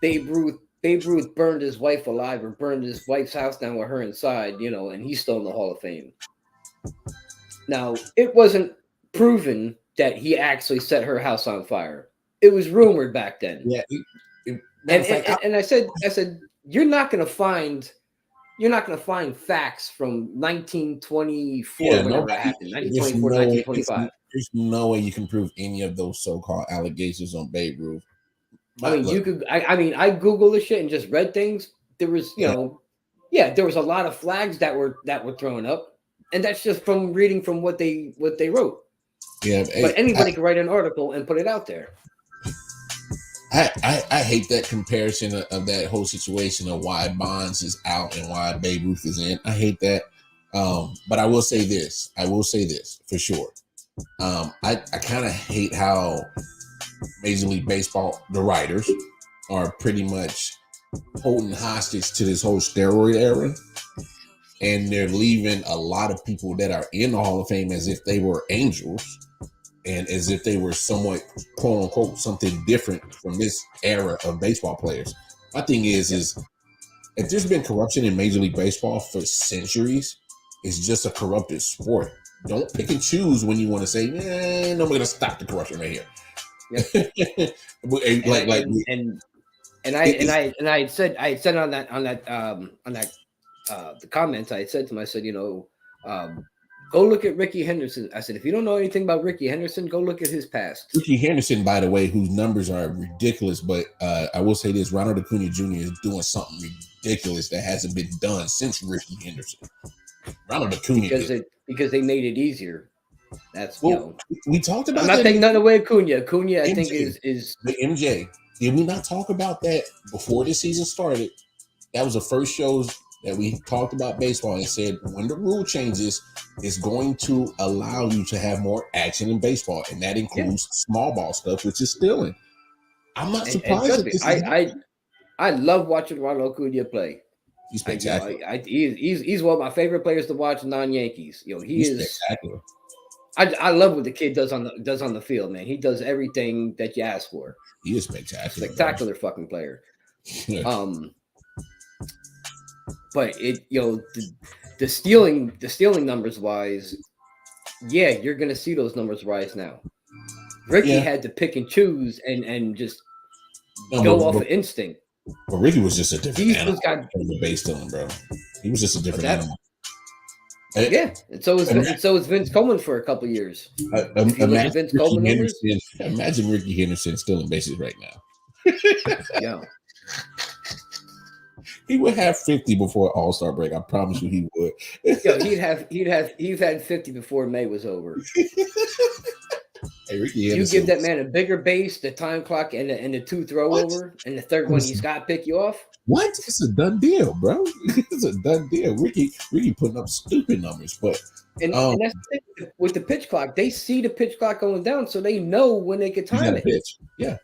Babe Ruth burned his wife alive, or burned his wife's house down with her inside, and he's still in the Hall of Fame. Now, it wasn't proven that he actually set her house on fire. It was rumored back then. Yeah. And I said, you're not going to find facts from 1924, whenever it happened, 1924, 1925. There's no way you can prove any of those so-called allegations on Babe Ruth. I Googled this shit and just read things. There was, there was a lot of flags that were thrown up, and that's just from reading from what they wrote. Yeah, but anybody can write an article and put it out there. I hate that comparison of that whole situation of why Bonds is out and why Babe Ruth is in. I hate that. But I will say this for sure. I kind of hate how Major League Baseball, the writers, are pretty much holding hostage to this whole steroid era. And they're leaving a lot of people that are in the Hall of Fame as if they were angels and as if they were somewhat, quote unquote, something different from this era of baseball players. My thing is if there's been corruption in Major League Baseball for centuries, it's just a corrupted sport. Don't pick and choose when you want to say, no, we're going to stop the corruption right here. Yep. I said on the comments, I said to him, I said, go look at Ricky Henderson. I said, if you don't know anything about Ricky Henderson, go look at his past. Ricky Henderson, by the way, whose numbers are ridiculous, but I will say this: Ronald Acuna Jr. is doing something ridiculous that hasn't been done since Ricky Henderson. Ronald Acuna, because they made it easier. That's we talked about. I'm not taking nothing away Acuna. Acuna, I think is the MJ. Did we not talk about that before the season started? That was the first shows that we talked about baseball and said when the rule changes, it's going to allow you to have more action in baseball, and that includes small ball stuff, which is stealing. I'm not surprised. I love watching Ronald Acuna play. He's spectacular. He's one of my favorite players to watch non-Yankees. He's spectacular. I love what the kid does on the field, man. He does everything that you ask for. He is spectacular. Spectacular fucking player. But the stealing numbers wise, you're gonna see those numbers rise now. Ricky had to pick and choose and just go off of instinct. But Ricky was just a different animal. The base stealing, bro. He was just a different animal. Yeah, and so is Vince Coleman for a couple years. Imagine Ricky Henderson stealing bases right now. Yeah. He would have 50 before All-Star break. I promise you he would. He'd had 50 before May was over. Hey, Ricky you give that man a bigger base, the time clock, and the two throw over, and the third one he's got to pick you off. What? It's a done deal, bro. It's a done deal. Ricky putting up stupid numbers, but and that's the thing. With the pitch clock, they see the pitch clock going down, so they know when they can time it. Pitch. Yeah,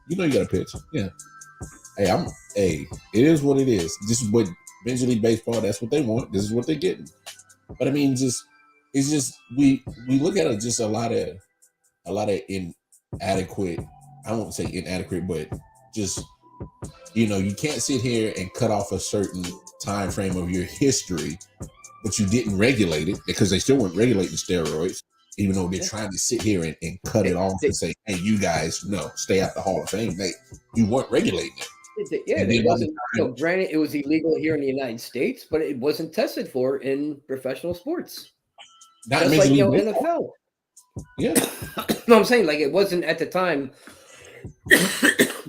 you got to pitch. Yeah. Hey, it is what it is. This is what Major League Baseball. That's what they want. This is what they're getting. But I mean, it's just we look at it just a lot of inadequate. I won't say inadequate, but just you can't sit here and cut off a certain time frame of your history, but you didn't regulate it because they still weren't regulating steroids, even though they're trying to sit here and cut it off and say, "Hey, you guys, no, stay out the Hall of Fame." You weren't regulating it. It wasn't. Granted, it was illegal here in the United States, but it wasn't tested for in professional sports. Not just like NFL. Yeah. No, I'm saying it wasn't at the time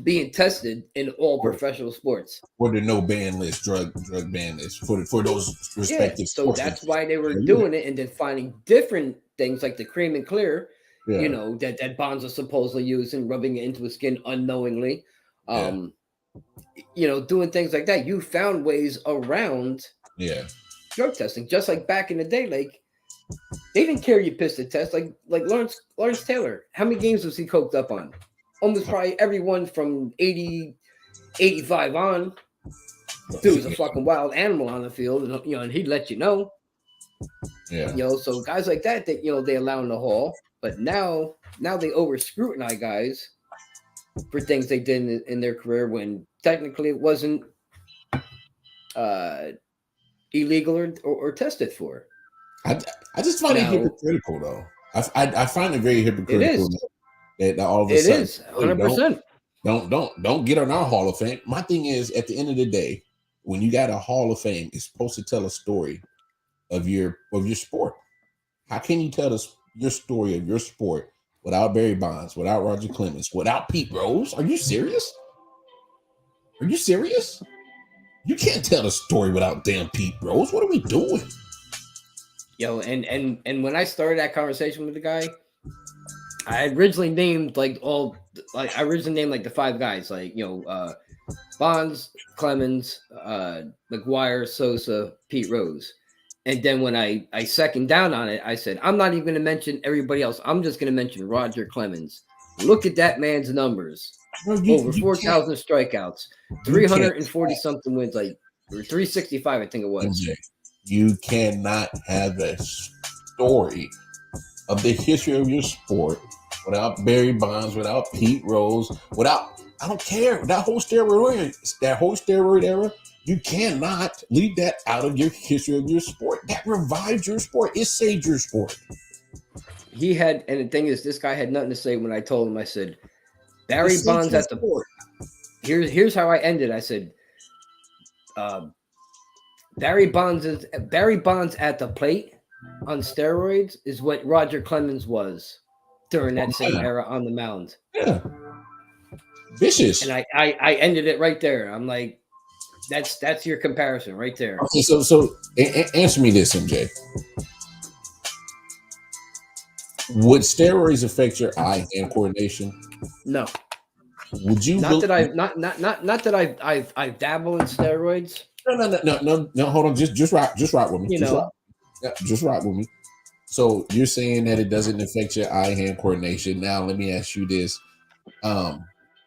being tested in all professional sports. Or the no ban list, drug ban list for those respective sports. So that's why they were doing it and then finding different things like the cream and clear, that Bonds are supposedly using, rubbing it into his skin unknowingly. Doing things like that. You found ways around drug testing, just like back in the day. They didn't care you pissed a test. Like Lawrence Taylor. How many games was he coked up on? Almost probably everyone from 80, 85 on. Dude was a fucking wild animal on the field, and he'd let you know. Yeah. So guys like that they allow in the Hall, but now they over scrutinize guys for things they did in their career when technically it wasn't illegal or tested for. I just find it hypocritical, though. I find it very hypocritical. That all of a sudden, it is 100%. Don't get on our Hall of Fame. My thing is, at the end of the day, when you got a Hall of Fame, it's supposed to tell a story of your sport. How can you tell us your story of your sport without Barry Bonds, without Roger Clemens, without Pete Rose? Are you serious? You can't tell the story without damn Pete Rose. What are we doing? And when I started that conversation with the guy, I originally named the 5 guys, Bonds, Clemens, McGuire, Sosa, Pete Rose. And then when I second down on it, I said, I'm not even going to mention everybody else. I'm just going to mention Roger Clemens. Look at that man's numbers. Over 4,000 strikeouts, 340 something wins, or 365, I think it was. MJ, you cannot have a story of the history of your sport without Barry Bonds, without Pete Rose, I don't care. That whole steroid era, You cannot leave that out of your history of your sport. That revived your sport. It saved your sport. He had, and the thing is, this guy had nothing to say when I told him. I said, Barry It saved Bonds your at the sport. here's how I ended. I said, Barry Bonds at the plate on steroids is what Roger Clemens was during that same era on the mound. Yeah. Vicious. And I ended it right there. I'm like, that's your comparison right there. Okay, so answer me this, MJ. Would steroids affect your eye-hand coordination? No. Would you? Not that I've dabbled in steroids. No. Hold on. Just rock with me. Just rock with me. So you're saying that it doesn't affect your eye-hand coordination. Now let me ask you this: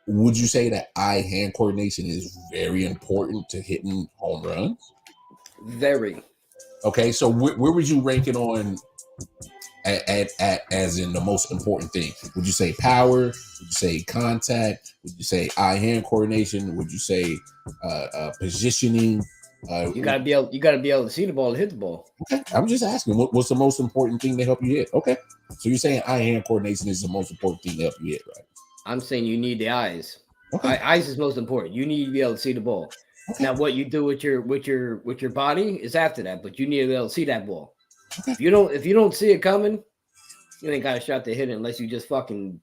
would you say that eye-hand coordination is very important to hitting home runs? Very. Okay, so where would you rank it on? As in the most important thing, would you say power? Would you say contact? Would you say eye-hand coordination? Would you say positioning? You gotta be able to see the ball to hit the ball. Okay, I'm just asking, what's the most important thing to help you hit? Okay, so you're saying eye-hand coordination is the most important thing to help you hit, right? I'm saying you need the eyes. Okay. Eyes is most important. You need to be able to see the ball. Okay. Now, what you do with your body is after that, but you need to be able to see that ball. Okay. If you don't see it coming, you ain't got a shot to hit it unless you just fucking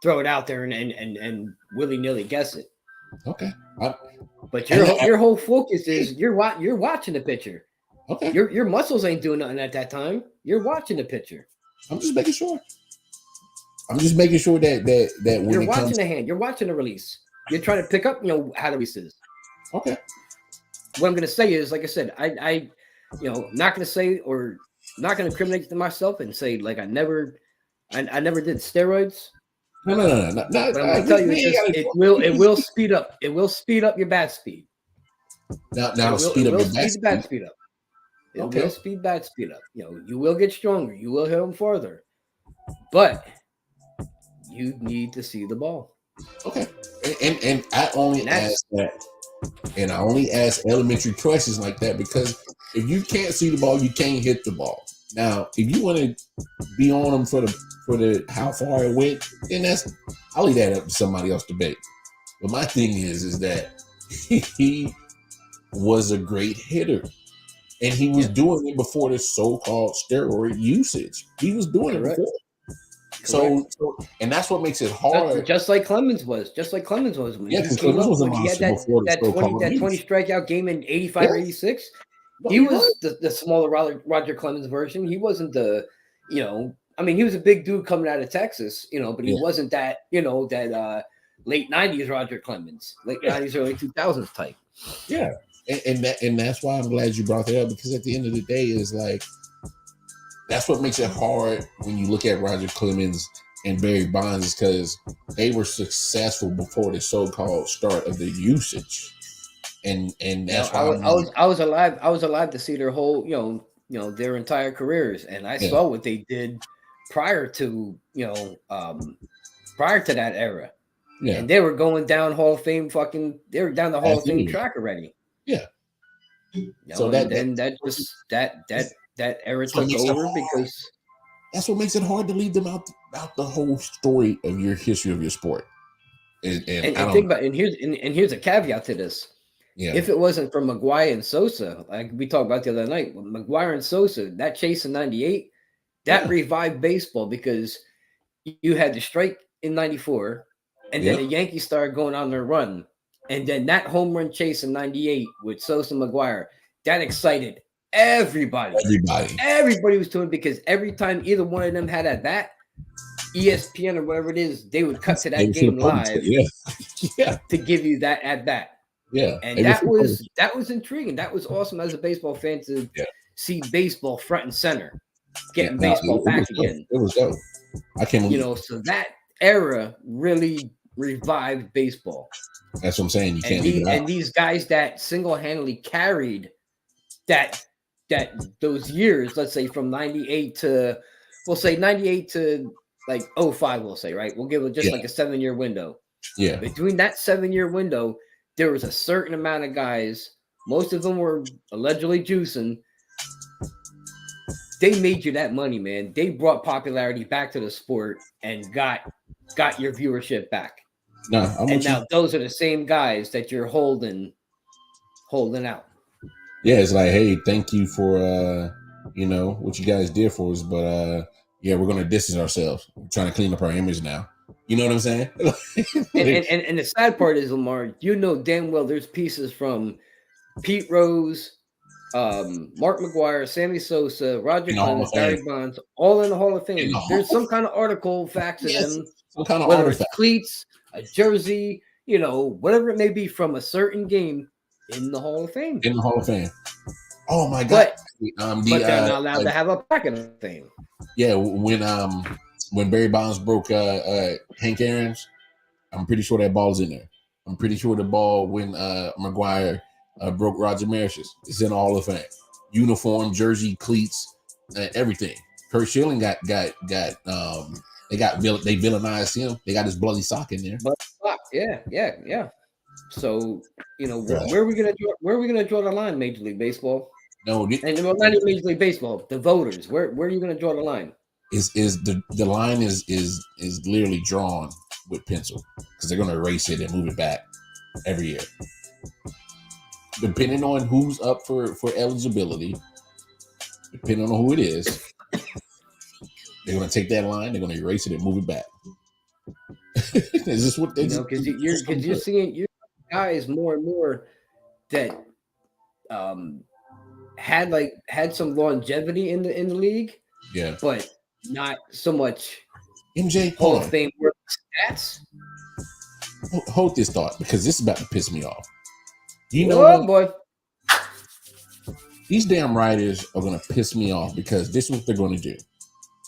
throw it out there and willy-nilly guess it. Okay. But your whole focus is you're watching the pitcher. Okay. Your muscles ain't doing nothing at that time. You're watching the pitcher. I'm just making sure. that when you're watching the hand, you're watching the release. You're trying to pick up, how the release is. Okay. What I'm gonna say is, like I said, I not gonna say or not gonna incriminate to myself and say like I never did steroids. No. But I'm gonna tell you, it will speed up. It will speed up your bat speed. Now speed up your bat speed. It will speed bat speed up. You will get stronger. You will hit them farther. But you need to see the ball. Okay. And I only ask that. And I only ask elementary questions like that because if you can't see the ball, you can't hit the ball. Now, if you want to be on them for the how far it went, then I'll leave that up to somebody else to debate. But my thing is that he was a great hitter, and he was doing it before the so-called steroid usage. He was doing it before. So, and that's what makes it hard. Just like Clemens was. When because Clemens was a monster before that 20 strikeout game in 85 or 86. He was the smaller Roger Clemens version. He wasn't the, he was a big dude coming out of Texas, but he wasn't that, that late 90s Roger Clemens, late 90s, early 2000s type. Yeah. And that's why I'm glad you brought that up, because at the end of the day, is like, that's what makes it hard when you look at Roger Clemens and Barry Bonds, because they were successful before the so-called start of the usage, and that's why I was alive to see their whole their entire careers, and I saw what they did prior to that era, and they were going down Hall of Fame they were down the Hall of Fame track already. Yeah. So that era took over because that's what makes it hard to leave them out the whole story of your history of your sport. And think about it, and here's a caveat to this. Yeah. If it wasn't for McGuire and Sosa, like we talked about the other night, McGuire and Sosa, that chase in '98, that revived baseball, because you had the strike in '94, and then the Yankees started going on their run, and then that home run chase in '98 with Sosa and McGuire, that excited everybody. Everybody was doing it, because every time either one of them had at bat, ESPN or whatever it is, they would cut to that game live to give you that at bat. Yeah. And that was intriguing. That was awesome as a baseball fan to see baseball front and center, getting baseball back again. It was dope. I can't believe so that era really revived baseball. That's what I'm saying. You can't leave it out. And these guys that single-handedly carried those years, let's say from 98 to like 05, we'll say, right? We'll give it just like a 7-year window. Yeah. Between that 7-year window, there was a certain amount of guys Most of them were allegedly juicing. They made you that money, man. They brought popularity back to the sport and got your viewership back. No, and now those are the same guys that you're holding out. Yeah, it's like, hey, thank you for what you guys did for us, but yeah, we're gonna distance ourselves. We're trying to clean up our image now. You know what I'm saying? and the sad part is, Lamar, you know damn well there's pieces from Pete Rose, Mark McGuire, Sammy Sosa, Roger Clemens, Barry Bonds, all in the Hall of Fame. There's some kind of article facts of them, some kind of whether artifact. it's cleats, a jersey, whatever it may be from a certain game in the Hall of Fame. In the Hall of Fame. Oh my God! But they're not allowed to have a plaque in the thing. Yeah, when Barry Bonds broke Hank Aaron's, I'm pretty sure that ball's in there. I'm pretty sure the ball when McGuire broke Roger Maris's, it's in the Hall of Fame. Uniform, jersey, cleats, everything. Kurt Schilling got they villainized him. They got his bloody sock in there. Yeah. So where are we gonna draw the line, Major League Baseball? No, not even Major League Baseball. The voters, where are you gonna draw the line? Is the line is literally drawn with pencil because they're gonna erase it and move it back every year, depending on who's up for eligibility. Depending on who it is, they're gonna take that line, they're gonna erase it and move it back. Is this what they because you're seeing guys more and more that had some longevity in the league, yeah, but not so much MJ Hall of Fame worth stats. Hold this thought because this is about to piss me off. You know what, boy? These damn writers are gonna piss me off because this is what they're gonna do.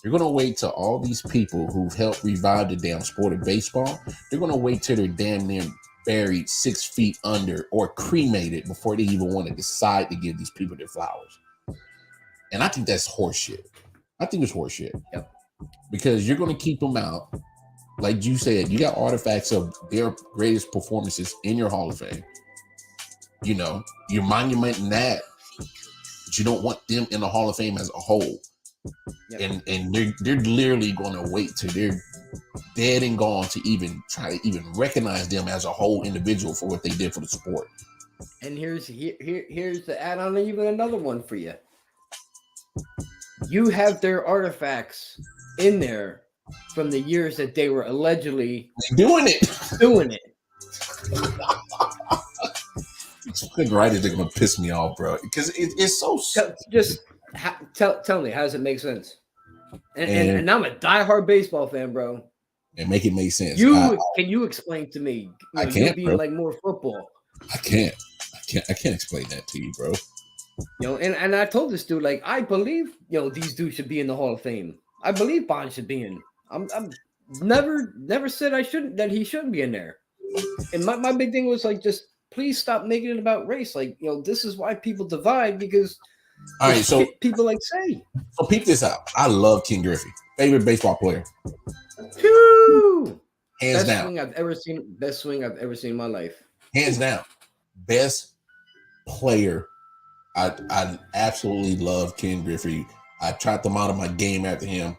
They're gonna wait till all these people who've helped revive the damn sport of baseball, they're gonna wait till they're damn near buried 6 feet under or cremated before they even want to decide to give these people their flowers. And I think that's horseshit. I think it's horseshit. Yep. Because you're going to keep them out. Like you said, you got artifacts of their greatest performances in your Hall of Fame. You're monumenting that, but you don't want them in the Hall of Fame as a whole. Yep. And they're literally going to wait till they're dead and gone to even try to even recognize them as a whole individual for what they did for the sport. And here's the add-on, even another one for you. You have their artifacts in there from the years that they were allegedly doing it. The writers are gonna piss me off, bro, because it's so. Tell me, how does it make sense? And I'm a diehard baseball fan, bro. And make it make sense. Can you explain to me? I can't, being bro. Like more football. I can't explain that to you, bro. And I told this dude, like, I believe, these dudes should be in the Hall of Fame. I believe Bond should be in. I'm never said that he shouldn't be in there. And my big thing was like, just please stop making it about race. Like, this is why people divide, because all right, so people like say. So peep this out. I love Ken Griffey, favorite baseball player. Whew. Hands down. Best swing I've ever seen in my life. Hands down. Best player. I absolutely love Ken Griffey. I tried to model my game after him.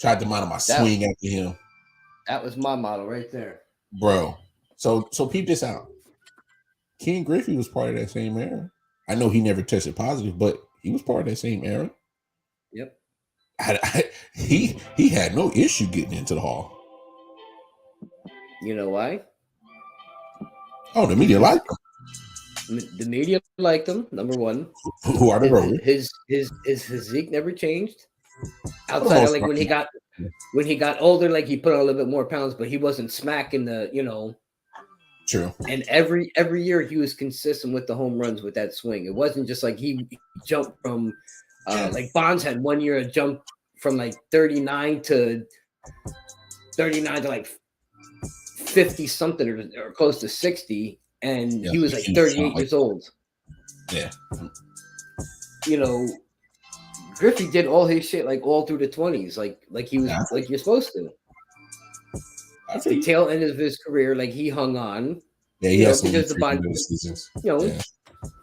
Tried to model my swing after him. That was my model right there. Bro. So peep this out. Ken Griffey was part of that same era. I know he never tested positive, but he was part of that same era. Yep. He had no issue getting into the Hall. You know why? Oh, the media liked him. The media liked him. Number one. Who are the Rovers? His physique never changed. Outside of like when he got older, like he put on a little bit more pounds, but he wasn't smacking the. True. And every year he was consistent with the home runs with that swing. It wasn't just like he jumped from like Bonds had 1 year a jump from like 39 to like 50 something or close to 60, and he was like 38 years old. Yeah. Griffey did all his shit like all through the 20s, like he was like you're supposed to. The tail end of his career, like he hung on. Yeah, he has because the body,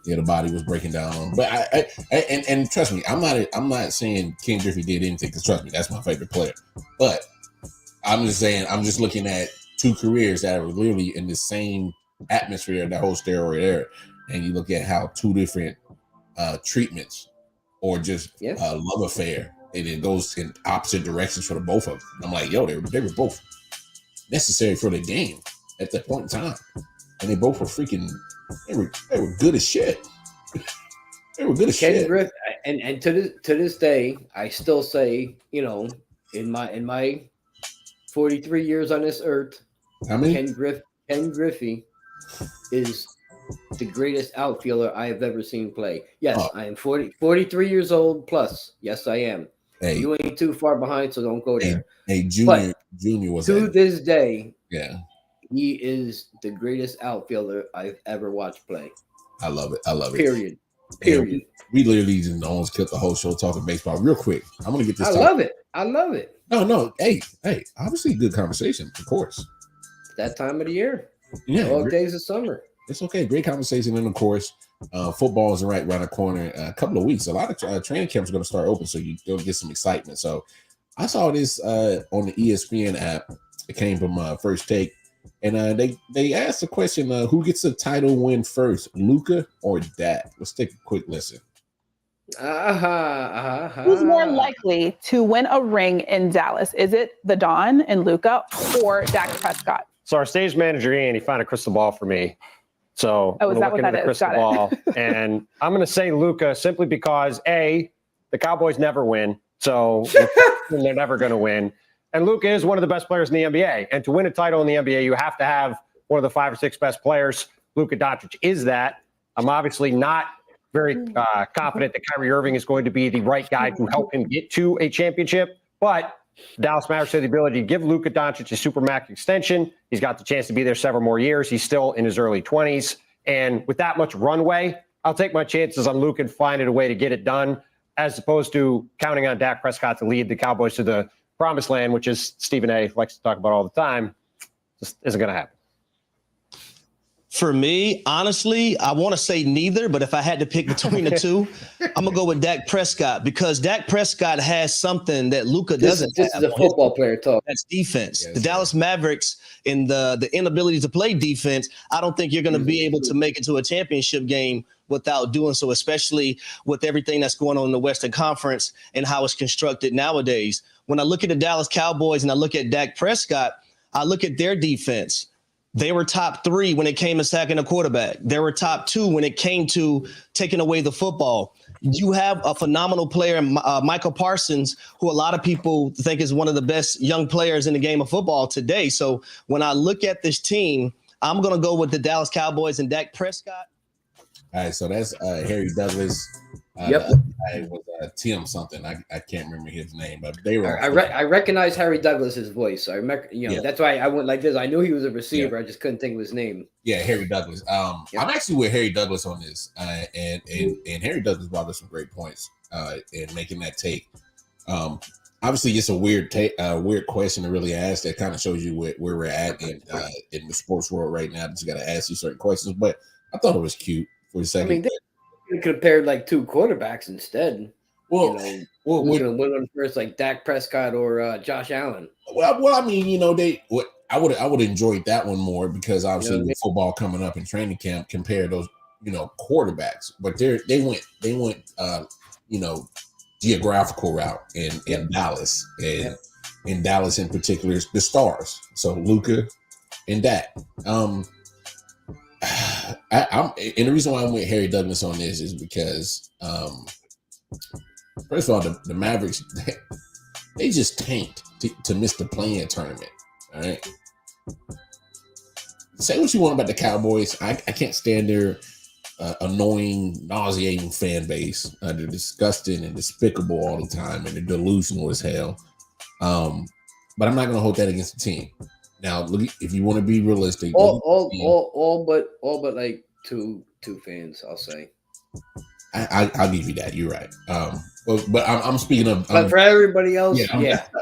Yeah, the body was breaking down. But and trust me, I'm not saying Ken Griffey did anything, because trust me, that's my favorite player. But I'm just saying, I'm just looking at two careers that are literally in the same atmosphere, the whole steroid era, and you look at how two different treatments or just love affair, and it goes in opposite directions for the both of them. I'm like, yo, they were both necessary for the game at that point in time, and they both were freaking. They were good as shit. They were good as shit. Griff, and to this day, I still say, you know, in my 43 years on this earth, How many? Ken Griffey is the greatest outfielder I have ever seen play. Yes, I am 43 years old plus. Yes, I am. Hey, you ain't too far behind, so don't go there. Hey, Junior was to this day. Yeah. He is the greatest outfielder I've ever watched play. I love it. Period. We literally just almost killed the whole show talking baseball. Real quick, I'm gonna get this. I love it. No. Hey. Obviously, good conversation, of course. It's that time of the year. Yeah. All days of summer. It's okay. Great conversation, and of course, football is right around the corner. A couple of weeks, a lot of training camps are going to start open, so you'll get some excitement. So, I saw this on the ESPN app. It came from First Take. And they asked the question, who gets the title win first, Luka or Dak? Let's take a quick listen. Who's more likely to win a ring in Dallas? Is it the Don and Luka or Dak Prescott? So our stage manager, Ian, he found a crystal ball for me. So is that what that is? Crystal ball, and I'm going to say Luka simply because, A, the Cowboys never win. So they're never going to win. And Luka is one of the best players in the NBA. And to win a title in the NBA, you have to have one of the 5 or 6 best players. Luka Doncic is that. I'm obviously not very confident that Kyrie Irving is going to be the right guy to help him get to a championship. But Dallas Mavericks have the ability to give Luka Doncic a supermax extension. He's got the chance to be there several more years. He's still in his early 20s. And with that much runway, I'll take my chances on Luka and finding a way to get it done, as opposed to counting on Dak Prescott to lead the Cowboys to the promised land, which is Stephen A. likes to talk about all the time. Just isn't going to happen. For me, honestly, I want to say neither, but if I had to pick between the two, I'm going to go with Dak Prescott, because Dak Prescott has something that Luka doesn't have. This is a football player talk. That's defense. Yes, the Dallas Mavericks, in the inability to play defense, I don't think you're going to be able to make it to a championship game without doing so, especially with everything that's going on in the Western Conference and how it's constructed nowadays. When I look at the Dallas Cowboys and I look at Dak Prescott, I look at their defense. They were top 3 when it came to sacking a quarterback. They were top 2 when it came to taking away the football. You have a phenomenal player, Michael Parsons, who a lot of people think is one of the best young players in the game of football today. So when I look at this team, I'm going to go with the Dallas Cowboys and Dak Prescott. All right, so that's Harry Douglas. Yep. I was Tim something. I can't remember his name, but they were. I recognize Harry Douglas's voice. I remember, that's why I went like this. I knew he was a receiver. I just couldn't think of his name. Yeah, Harry Douglas. I'm actually with Harry Douglas on this, and Harry Douglas brought us some great points in making that take. Obviously, it's a weird question to really ask. That kind of shows you where we're at in the sports world right now. Just got to ask you certain questions, but I thought it was cute for a second. I mean, they compared like 2 quarterbacks instead. We're going to win on first, like Dak Prescott or Josh Allen. Well, I mean, I would enjoy that one more, because obviously with football coming up in training camp, compare those, quarterbacks. But they went geographical route in Dallas, and in Dallas in particular, the stars. So Luka and Dak. And the reason why I'm with Harry Douglas on this is because, first of all, the Mavericks, they just tanked to miss the play-in tournament. All right. Say what you want about the Cowboys. I can't stand their annoying, nauseating fan base. They're disgusting and despicable all the time, and they're delusional as hell. But I'm not going to hold that against the team. Now, look, if you want to be realistic, all but like two fans, I'll say. I'll give you that. You're right. But I'm speaking of. But for everybody else,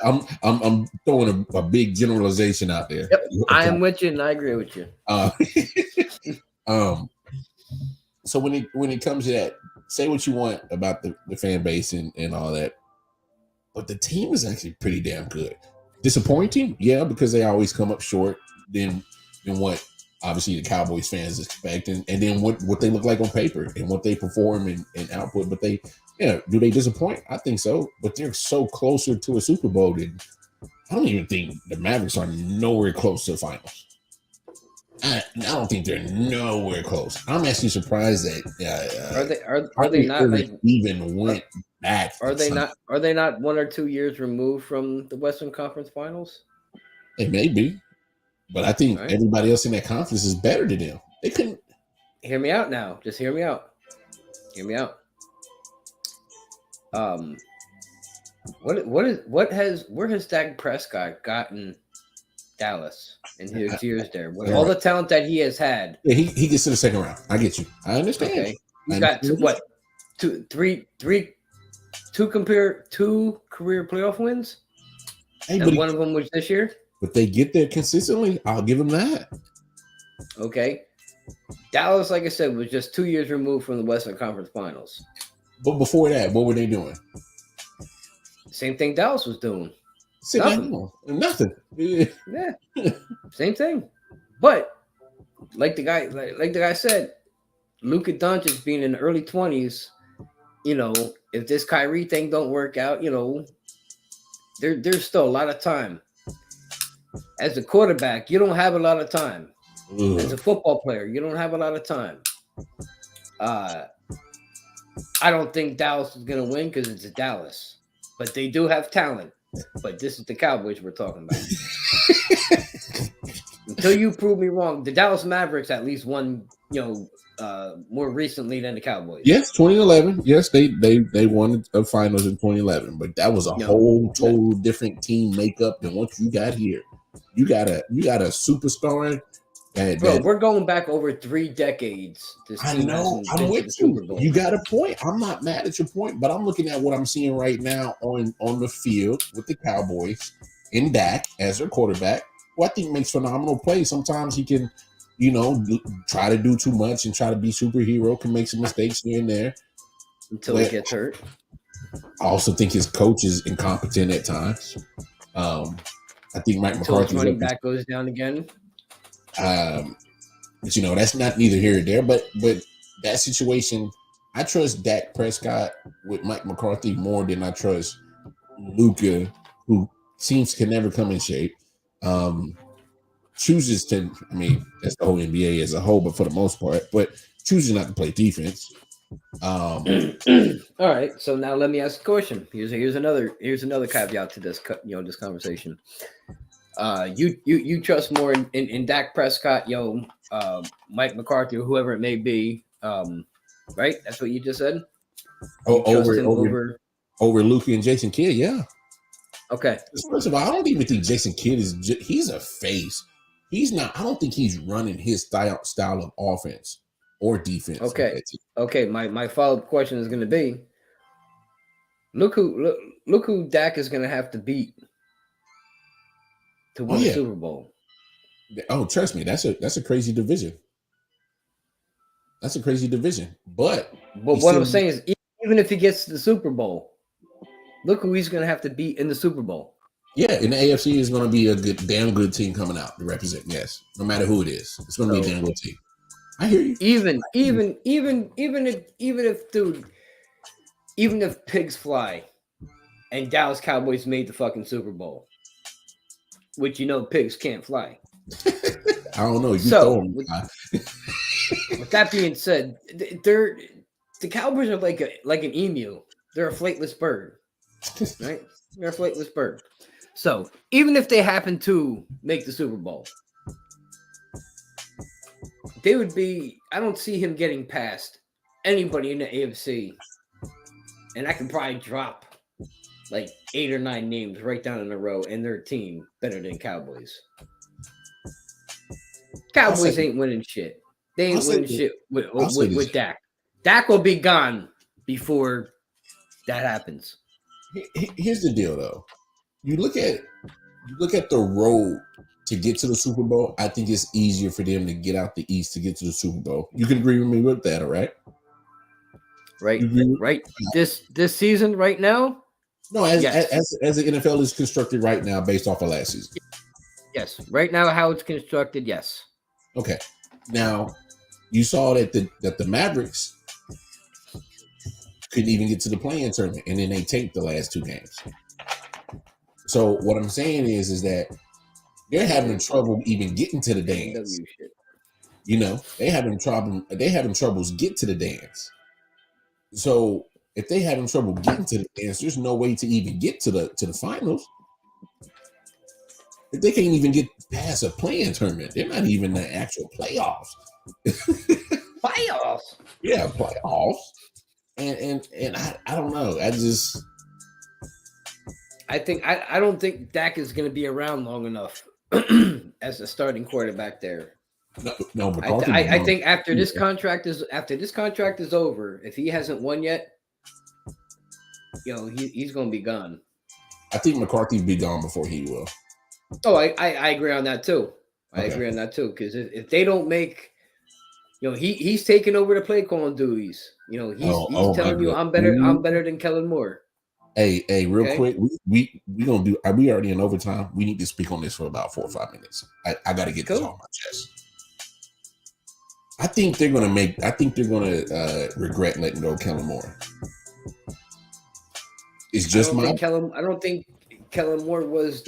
I'm throwing a big generalization out there. Yep, I am with you, and I agree with you. So when it comes to that, say what you want about the fan base and all that, but the team is actually pretty damn good. Disappointing, yeah, because they always come up short than what obviously the Cowboys fans expect, and then what they look like on paper and what they perform and output. But do they disappoint? I think so. But they're so closer to a Super Bowl than I don't even think the Mavericks are nowhere close to the finals. I don't think they're nowhere close. I'm actually surprised that are they not like even went back? Are they not 1 or 2 years removed from the Western Conference Finals? It may be, but I think everybody else in that conference is better than them. They couldn't hear me out now. Just hear me out. Hear me out. Where has Dak Prescott gotten Dallas in his years there with all the talent that he has had? Yeah, he gets to the second round. I get you. I understand. Okay, he's got two career playoff wins, and one of them was this year. But they get there consistently. I'll give them that. Okay, Dallas, like I said, was just 2 years removed from the Western Conference Finals. But before that, what were they doing? Same thing Dallas was doing. Nothing. Yeah, same thing. But like the guy said, Luka Doncic being in the early 20s, if this Kyrie thing don't work out, there's still a lot of time. As a quarterback, you don't have a lot of time. As a football player, you don't have a lot of time. I don't think Dallas is going to win because it's Dallas. But they do have talent. But this is the Cowboys we're talking about. Until you prove me wrong, the Dallas Mavericks at least won, more recently than the Cowboys. Yes, 2011. Yes, they won the finals in 2011. But that was a whole total different team makeup than what you got here. You got a superstar. Bro, we're going back over 3 decades. I know. I'm with you. You got a point. I'm not mad at your point, but I'm looking at what I'm seeing right now on the field with the Cowboys in Dak as their quarterback, who I think makes phenomenal plays. Sometimes he can, try to do too much and try to be superhero, can make some mistakes here and there. Until he gets hurt. I also think his coach is incompetent at times. I think Mike McCarthy's running back goes down again. But that's not neither here or there. But that situation, I trust Dak Prescott with Mike McCarthy more than I trust Luka, who seems to never come in shape. Chooses to, that's the whole NBA as a whole, but for the most part, but chooses not to play defense. All right, so now let me ask a question. Here's another caveat to this, this conversation. You trust more in Dak Prescott, Mike McCarthy or whoever it may be, right? That's what you just said. Over Luka and Jason Kidd, yeah. Okay. First of all, I don't even think Jason Kidd he's a face. He's not. I don't think he's running his style of offense or defense. Okay. My follow-up question is going to be: look who Dak is going to have to beat to win the Super Bowl. Oh, trust me, that's a crazy division. That's a crazy division. But what I'm saying is, even if he gets to the Super Bowl, look who he's going to have to beat in the Super Bowl. Yeah, and the AFC is going to be a damn good team coming out to represent. Yes, no matter who it is, it's going to be a damn good team. I hear you. Even if pigs fly, and Dallas Cowboys made the fucking Super Bowl, which pigs can't fly. I don't know. With that being said, the Cowboys are like an emu. They're a flightless bird, right? They're a flightless bird. So even if they happen to make the Super Bowl, they would be. I don't see him getting past anybody in the AFC, and I can probably drop like 8 or 9 names right down in a row, and their team better than Cowboys. Cowboys ain't winning shit. They ain't winning shit with Dak. Dak will be gone before that happens. Here's the deal, though. You look at the road to get to the Super Bowl, I think it's easier for them to get out the East to get to the Super Bowl. You can agree with me with that, all right? Right. This season, right now. No, as the NFL is constructed right now, based off of last season. Yes, right now how it's constructed. Yes. Okay. Now, you saw that the Mavericks couldn't even get to the play-in tournament, and then they tanked the last 2 games. So what I'm saying is that they're having trouble even getting to the dance. You know, they having troubles get to the dance. So if they having trouble getting to the dance, there's no way to even get to the finals. If they can't even get past a play-in tournament, they're not even the actual playoffs. Playoffs. Yeah, playoffs. And I don't know. I don't think Dak is going to be around long enough as a starting quarterback there. No, I think after this contract is over, if he hasn't won yet, he's going to be gone. I think McCarthy'll be gone before he will. Oh, I agree on that too. I agree on that too, because if they don't make, he's taking over the play calling duties. He's telling you I'm better than Kellen Moore. Hey, real quick, we gonna do. Are we already in overtime? We need to speak on this for about 4 or 5 minutes. I got to get this off my chest. I think they're gonna regret letting go of Kellen Moore. It's just I don't think Kellen Moore was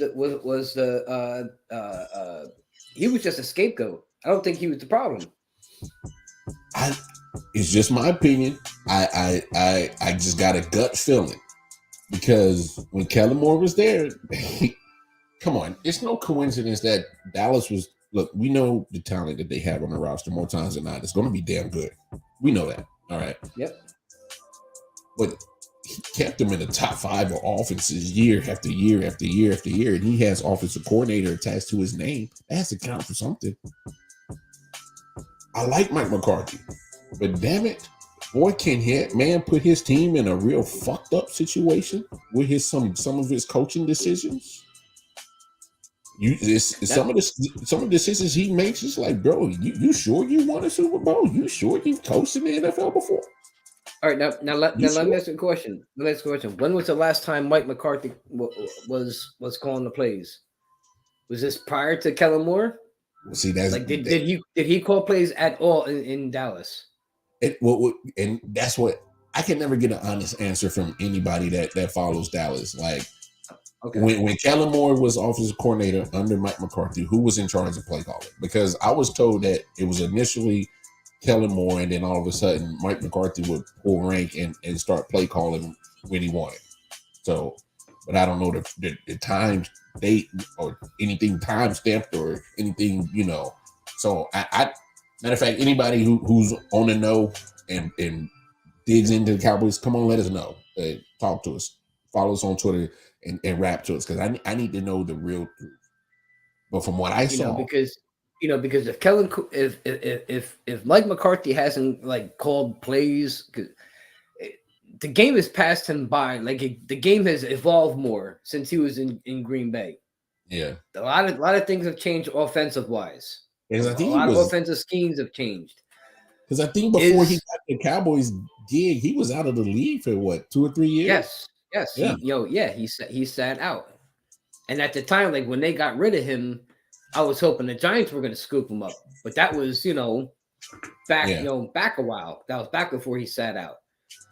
he was just a scapegoat. I don't think he was the problem. It's just my opinion. I just got a gut feeling because when Kellen Moore was there, come on, it's no coincidence that Dallas was. Look, we know the talent that they have on the roster more times than not. It's going to be damn good. We know that. All right. Yep. But he kept them in the top 5 of offenses year after year after year after year, and he has offensive coordinator attached to his name. That has to count for something. I like Mike McCarthy, but damn it, boy, can man put his team in a real fucked up situation with some of his coaching decisions. Some of the decisions he makes is like, bro, you sure you won a Super Bowl? You sure you've coached in the NFL before? All right, now let me ask you a question. When was the last time Mike McCarthy was calling the plays? Was this prior to Kellen Moore? See, that's like did he call plays at all in Dallas? And that's what I can never get an honest answer from anybody that follows Dallas. Like. Okay. When Kellen Moore was offensive coordinator under Mike McCarthy, who was in charge of play calling? Because I was told that it was initially Kellen Moore, and then all of a sudden Mike McCarthy would pull rank and start play calling when he wanted. So, but I don't know the time, date, or anything time stamped or anything, So I matter of fact, anybody who's on the know and digs into the Cowboys, come on, let us know. Talk to us. Follow us on Twitter. And rap to us because I need to know the real truth. But from what I saw, because if Mike McCarthy hasn't called plays, the game has passed him by. The game has evolved more since he was in Green Bay. Yeah, a lot of things have changed offensive wise. A lot of offensive schemes have changed. Because I think before he got the Cowboys gig, he was out of the league for what, 2 or 3 years. Yes. Yeah. He sat out, and at the time, when they got rid of him, I was hoping the Giants were going to scoop him up, but that was back a while. That was back before he sat out.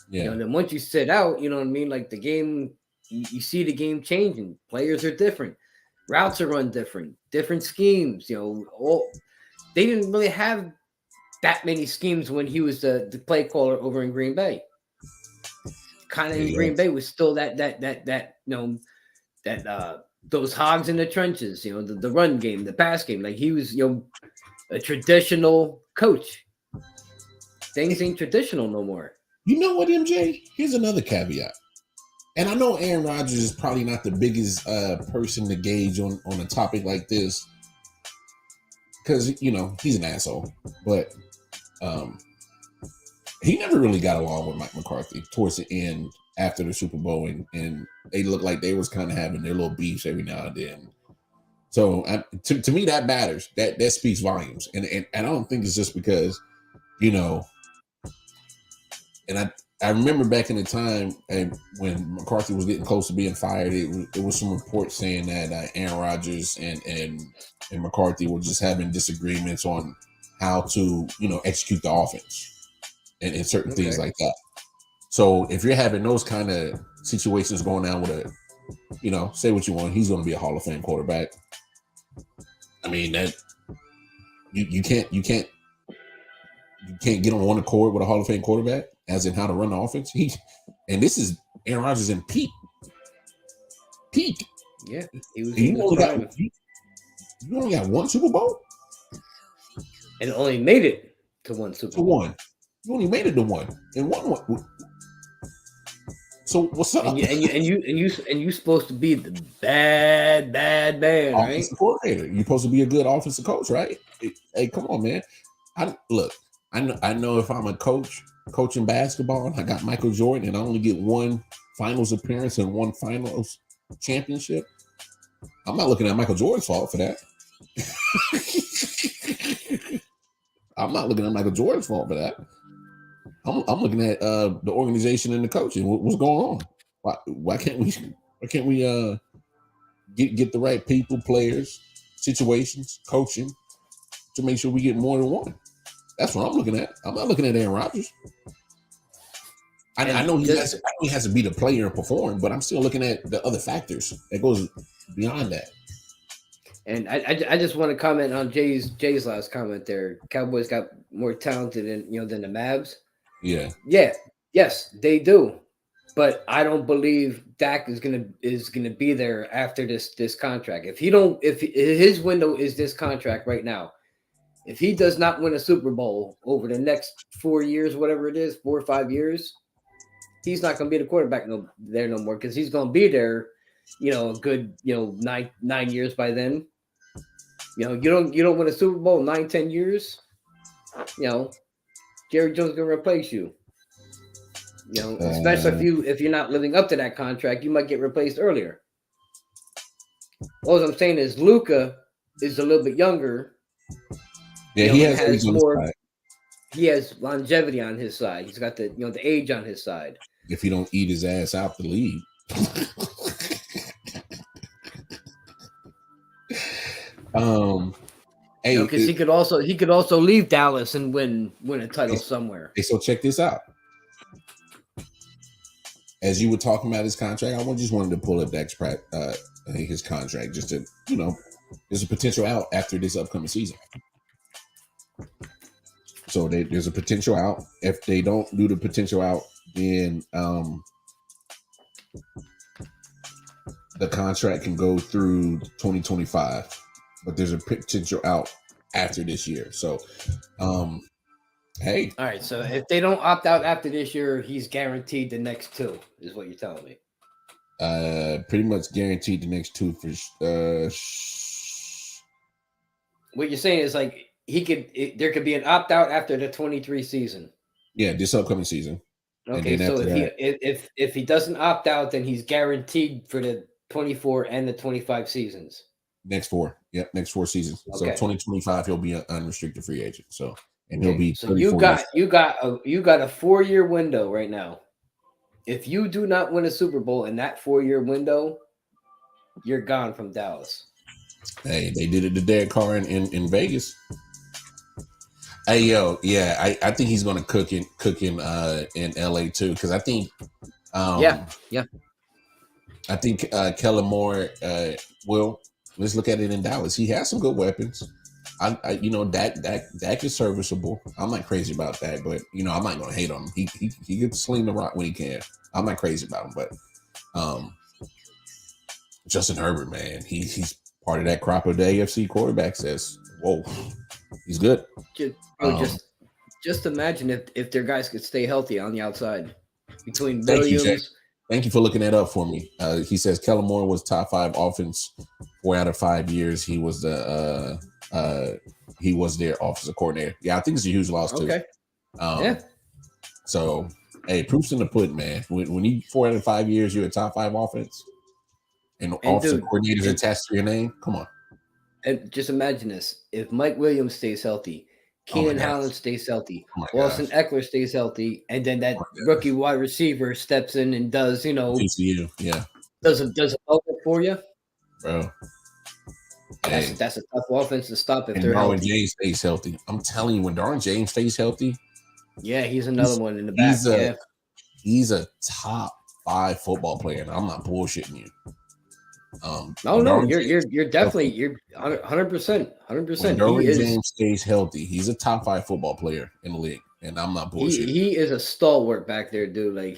Yeah. Then once you sit out, you know what I mean. The game, you see the game changing. Players are different, routes are run different schemes. They didn't really have that many schemes when he was the play caller over in Green Bay. Kind of in Green Bay was still that those hogs in the trenches, the run game, the pass game. He was a traditional coach. Things ain't traditional no more. You know what, MJ? Here's another caveat. And I know Aaron Rodgers is probably not the biggest person to gauge on a topic like this because he's an asshole, but he never really got along with Mike McCarthy towards the end after the Super Bowl, and they looked like they was kind of having their little beefs every now and then. So to me, that matters. That speaks volumes. And I don't think it's just because, and I remember back in the time when McCarthy was getting close to being fired, it was some reports saying that Aaron Rodgers and McCarthy were just having disagreements on how to, execute the offense and certain things like that. So if you're having those kind of situations going on with say what you want, he's going to be a Hall of Fame quarterback. I mean, that you can't get on one accord with a Hall of Fame quarterback, as in how to run the offense. And this is Aaron Rodgers in peak. Yeah, he was. You only got one Super Bowl, and only made it to one Super Bowl. You only made it to one, and one. So what's up? And you supposed to be the bad man, right? Coordinator. You're supposed to be a good offensive coach, right? Hey, come on, man. I know if I'm a coaching basketball, and I got Michael Jordan, and I only get one finals appearance and one finals championship, I'm not looking at Michael Jordan's fault for that. I'm not looking at Michael Jordan's fault for that. I'm looking at the organization and the coaching. What's going on? Why can't we get the right people, players, situations, coaching to make sure we get more than one? That's what I'm looking at. I'm not looking at Aaron Rodgers. I know he has to be the player and perform, but I'm still looking at the other factors that goes beyond that. And I just want to comment on Jay's last comment there. Cowboys got more talented than the Mavs. Yeah. Yes, they do. But I don't believe Dak is gonna be there after this contract. If his window is this contract right now, if he does not win a Super Bowl over the next 4 years, whatever it is, 4 or 5 years, he's not gonna be the quarterback no more, because he's gonna be there, a good 9 years by then. You don't win a Super Bowl in 9-10 years, Jerry Jones is gonna replace you. Especially if you're not living up to that contract, you might get replaced earlier. All I'm saying is Luka is a little bit younger. Yeah, he has more. He has longevity on his side. He's got the age on his side. If he don't eat his ass out the league. Because he could also leave Dallas and win a title somewhere. Hey, so check this out. As you were talking about his contract, I just wanted to pull up Dak's his contract just to, there's a potential out after this upcoming season. So there's a potential out. If they don't do the potential out, then the contract can go through 2025. But there's a potential out after this year. So, hey. All right. So if they don't opt out after this year, he's guaranteed the next 2, is what you're telling me. Pretty much guaranteed the next 2 for. What you're saying is like there could be an opt out after the 23 season. Yeah, this upcoming season. Okay, so if he doesn't opt out, then he's guaranteed for the 24 and the 25 seasons. Next 4. Yep, next 4 seasons. Okay. So 2025 he'll be an unrestricted free agent. So he'll be. So you got a 4-year window right now. If you do not win a Super Bowl in that 4-year window, you're gone from Dallas. Hey, they did it to Derek Carr in Vegas. Hey, yo, yeah, I think he's gonna cook in LA too, because I think I think Kellen Moore will. Let's look at it in Dallas. He has some good weapons. Dak is serviceable. I'm not crazy about that, but I'm not gonna hate on him. He can sling the rock when he can. I'm not crazy about him, but Justin Herbert, man, he's part of that crop of the AFC quarterbacks. That's he's good. Just imagine if their guys could stay healthy on the outside between Williams. Thank you for looking that up for me. He says Kellen Moore was top 5 offense 4 out of 5 years. He was their offensive coordinator. Yeah, I think it's a huge loss too. Okay. So, hey, proof's in the pudding, man. When you 4 out of 5 years, you're a top 5 offense, and offensive coordinators attached to your name. Come on. And just imagine this: if Mike Williams stays healthy, Keenan Allen stays healthy, Austin Eckler stays healthy, and then that rookie wide receiver steps in and does, TCU, does a moment for you, bro. That's a tough offense to stop if and they're Darwin healthy. James stays healthy. I'm telling you, when Darwin James stays healthy, he's another one in the back. He's a top 5 football player, and I'm not bullshitting you. You're definitely 100%. When Darwin James stays healthy, he's a top 5 football player in the league, and I'm not bullshitting. He is a stalwart back there, dude. Like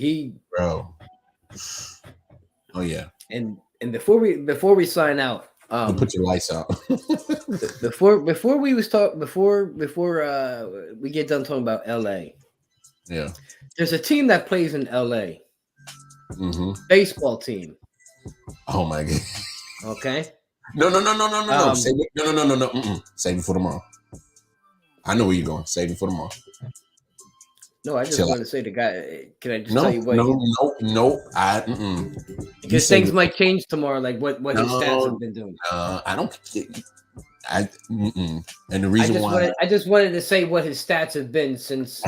bro. Oh yeah. And before we sign out, put your lights out. before we get done talking about LA. Yeah. There's a team that plays in LA. Mm-hmm. Baseball team. Oh my god. Okay. No. Save it. No. Save it for tomorrow. I know where you're going. Save it for tomorrow. No, I just want to say the guy. Can I just tell you what? No. Because things might change tomorrow, like what his stats have been doing. I don't. And the reason I just wanted to say what his stats have been since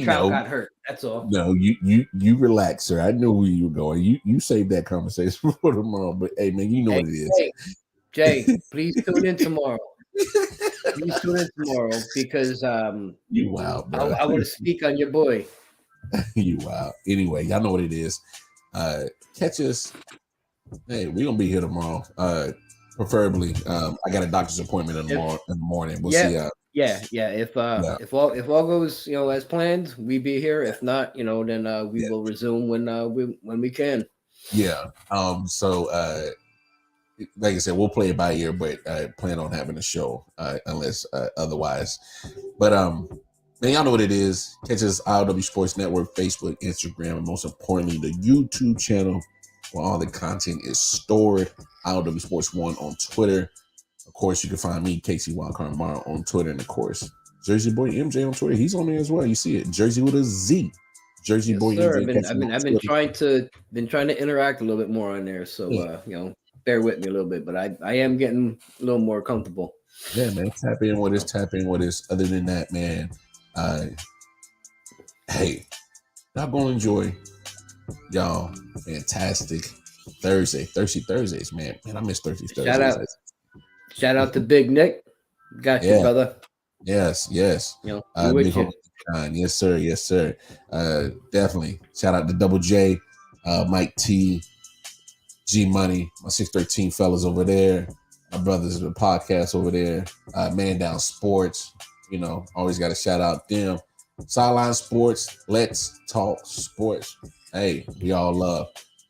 Trout got hurt. That's all. No, you relax, sir. I know where you were going. You save that conversation for tomorrow. But hey, man, you know what it is. Jay, please tune in tomorrow. Because you wild, bro. I want to speak on your boy. You wild. Anyway, y'all know what it is. Catch us. Hey, we're gonna be here tomorrow. Preferably, I got a doctor's appointment in the morning. We'll see. If all goes as planned, we be here. If not, then we will resume when we can. Yeah. So like I said, we'll play it by ear, but I plan on having a show unless otherwise. But man, y'all know what it is. Catch us I.O.W Sports Network, Facebook, Instagram, and most importantly, the YouTube channel where all the content is stored. I.O.W Sports 1 on Twitter. Of course, you can find me, Casey Wildcard on Twitter, and of course, Jersey Boy MJ on Twitter. He's on there as well. You see it, Jersey with a Z. Jersey Boy MJ. I've been trying to interact a little bit more on there. So bear with me a little bit, but I am getting a little more comfortable. Yeah, man. Tap in with us. Other than that, man, hey, y'all gonna enjoy y'all fantastic Thursdays, man. Man, I miss Thursdays. Shout out to Big Nick. Got you, brother. Yes. Yes, sir. Definitely. Shout out to Double J, Mike T, G Money, my 613 fellas over there, my brothers in the podcast over there, Man Down Sports. Always got to shout out them. Sideline Sports, let's talk sports. Hey, we all love.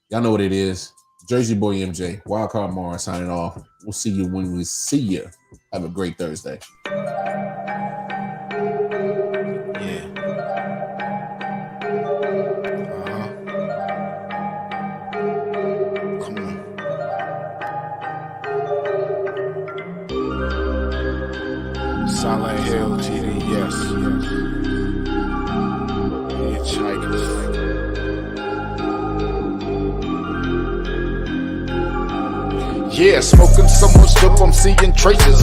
Y'all know what it is. Jersey Boy MJ, Wildcard Mara signing off. We'll see you when we see you. Have a great Thursday. Silent Hill TD, yes. Hitchhikers. Yeah, smoking so much dope, I'm seeing traces.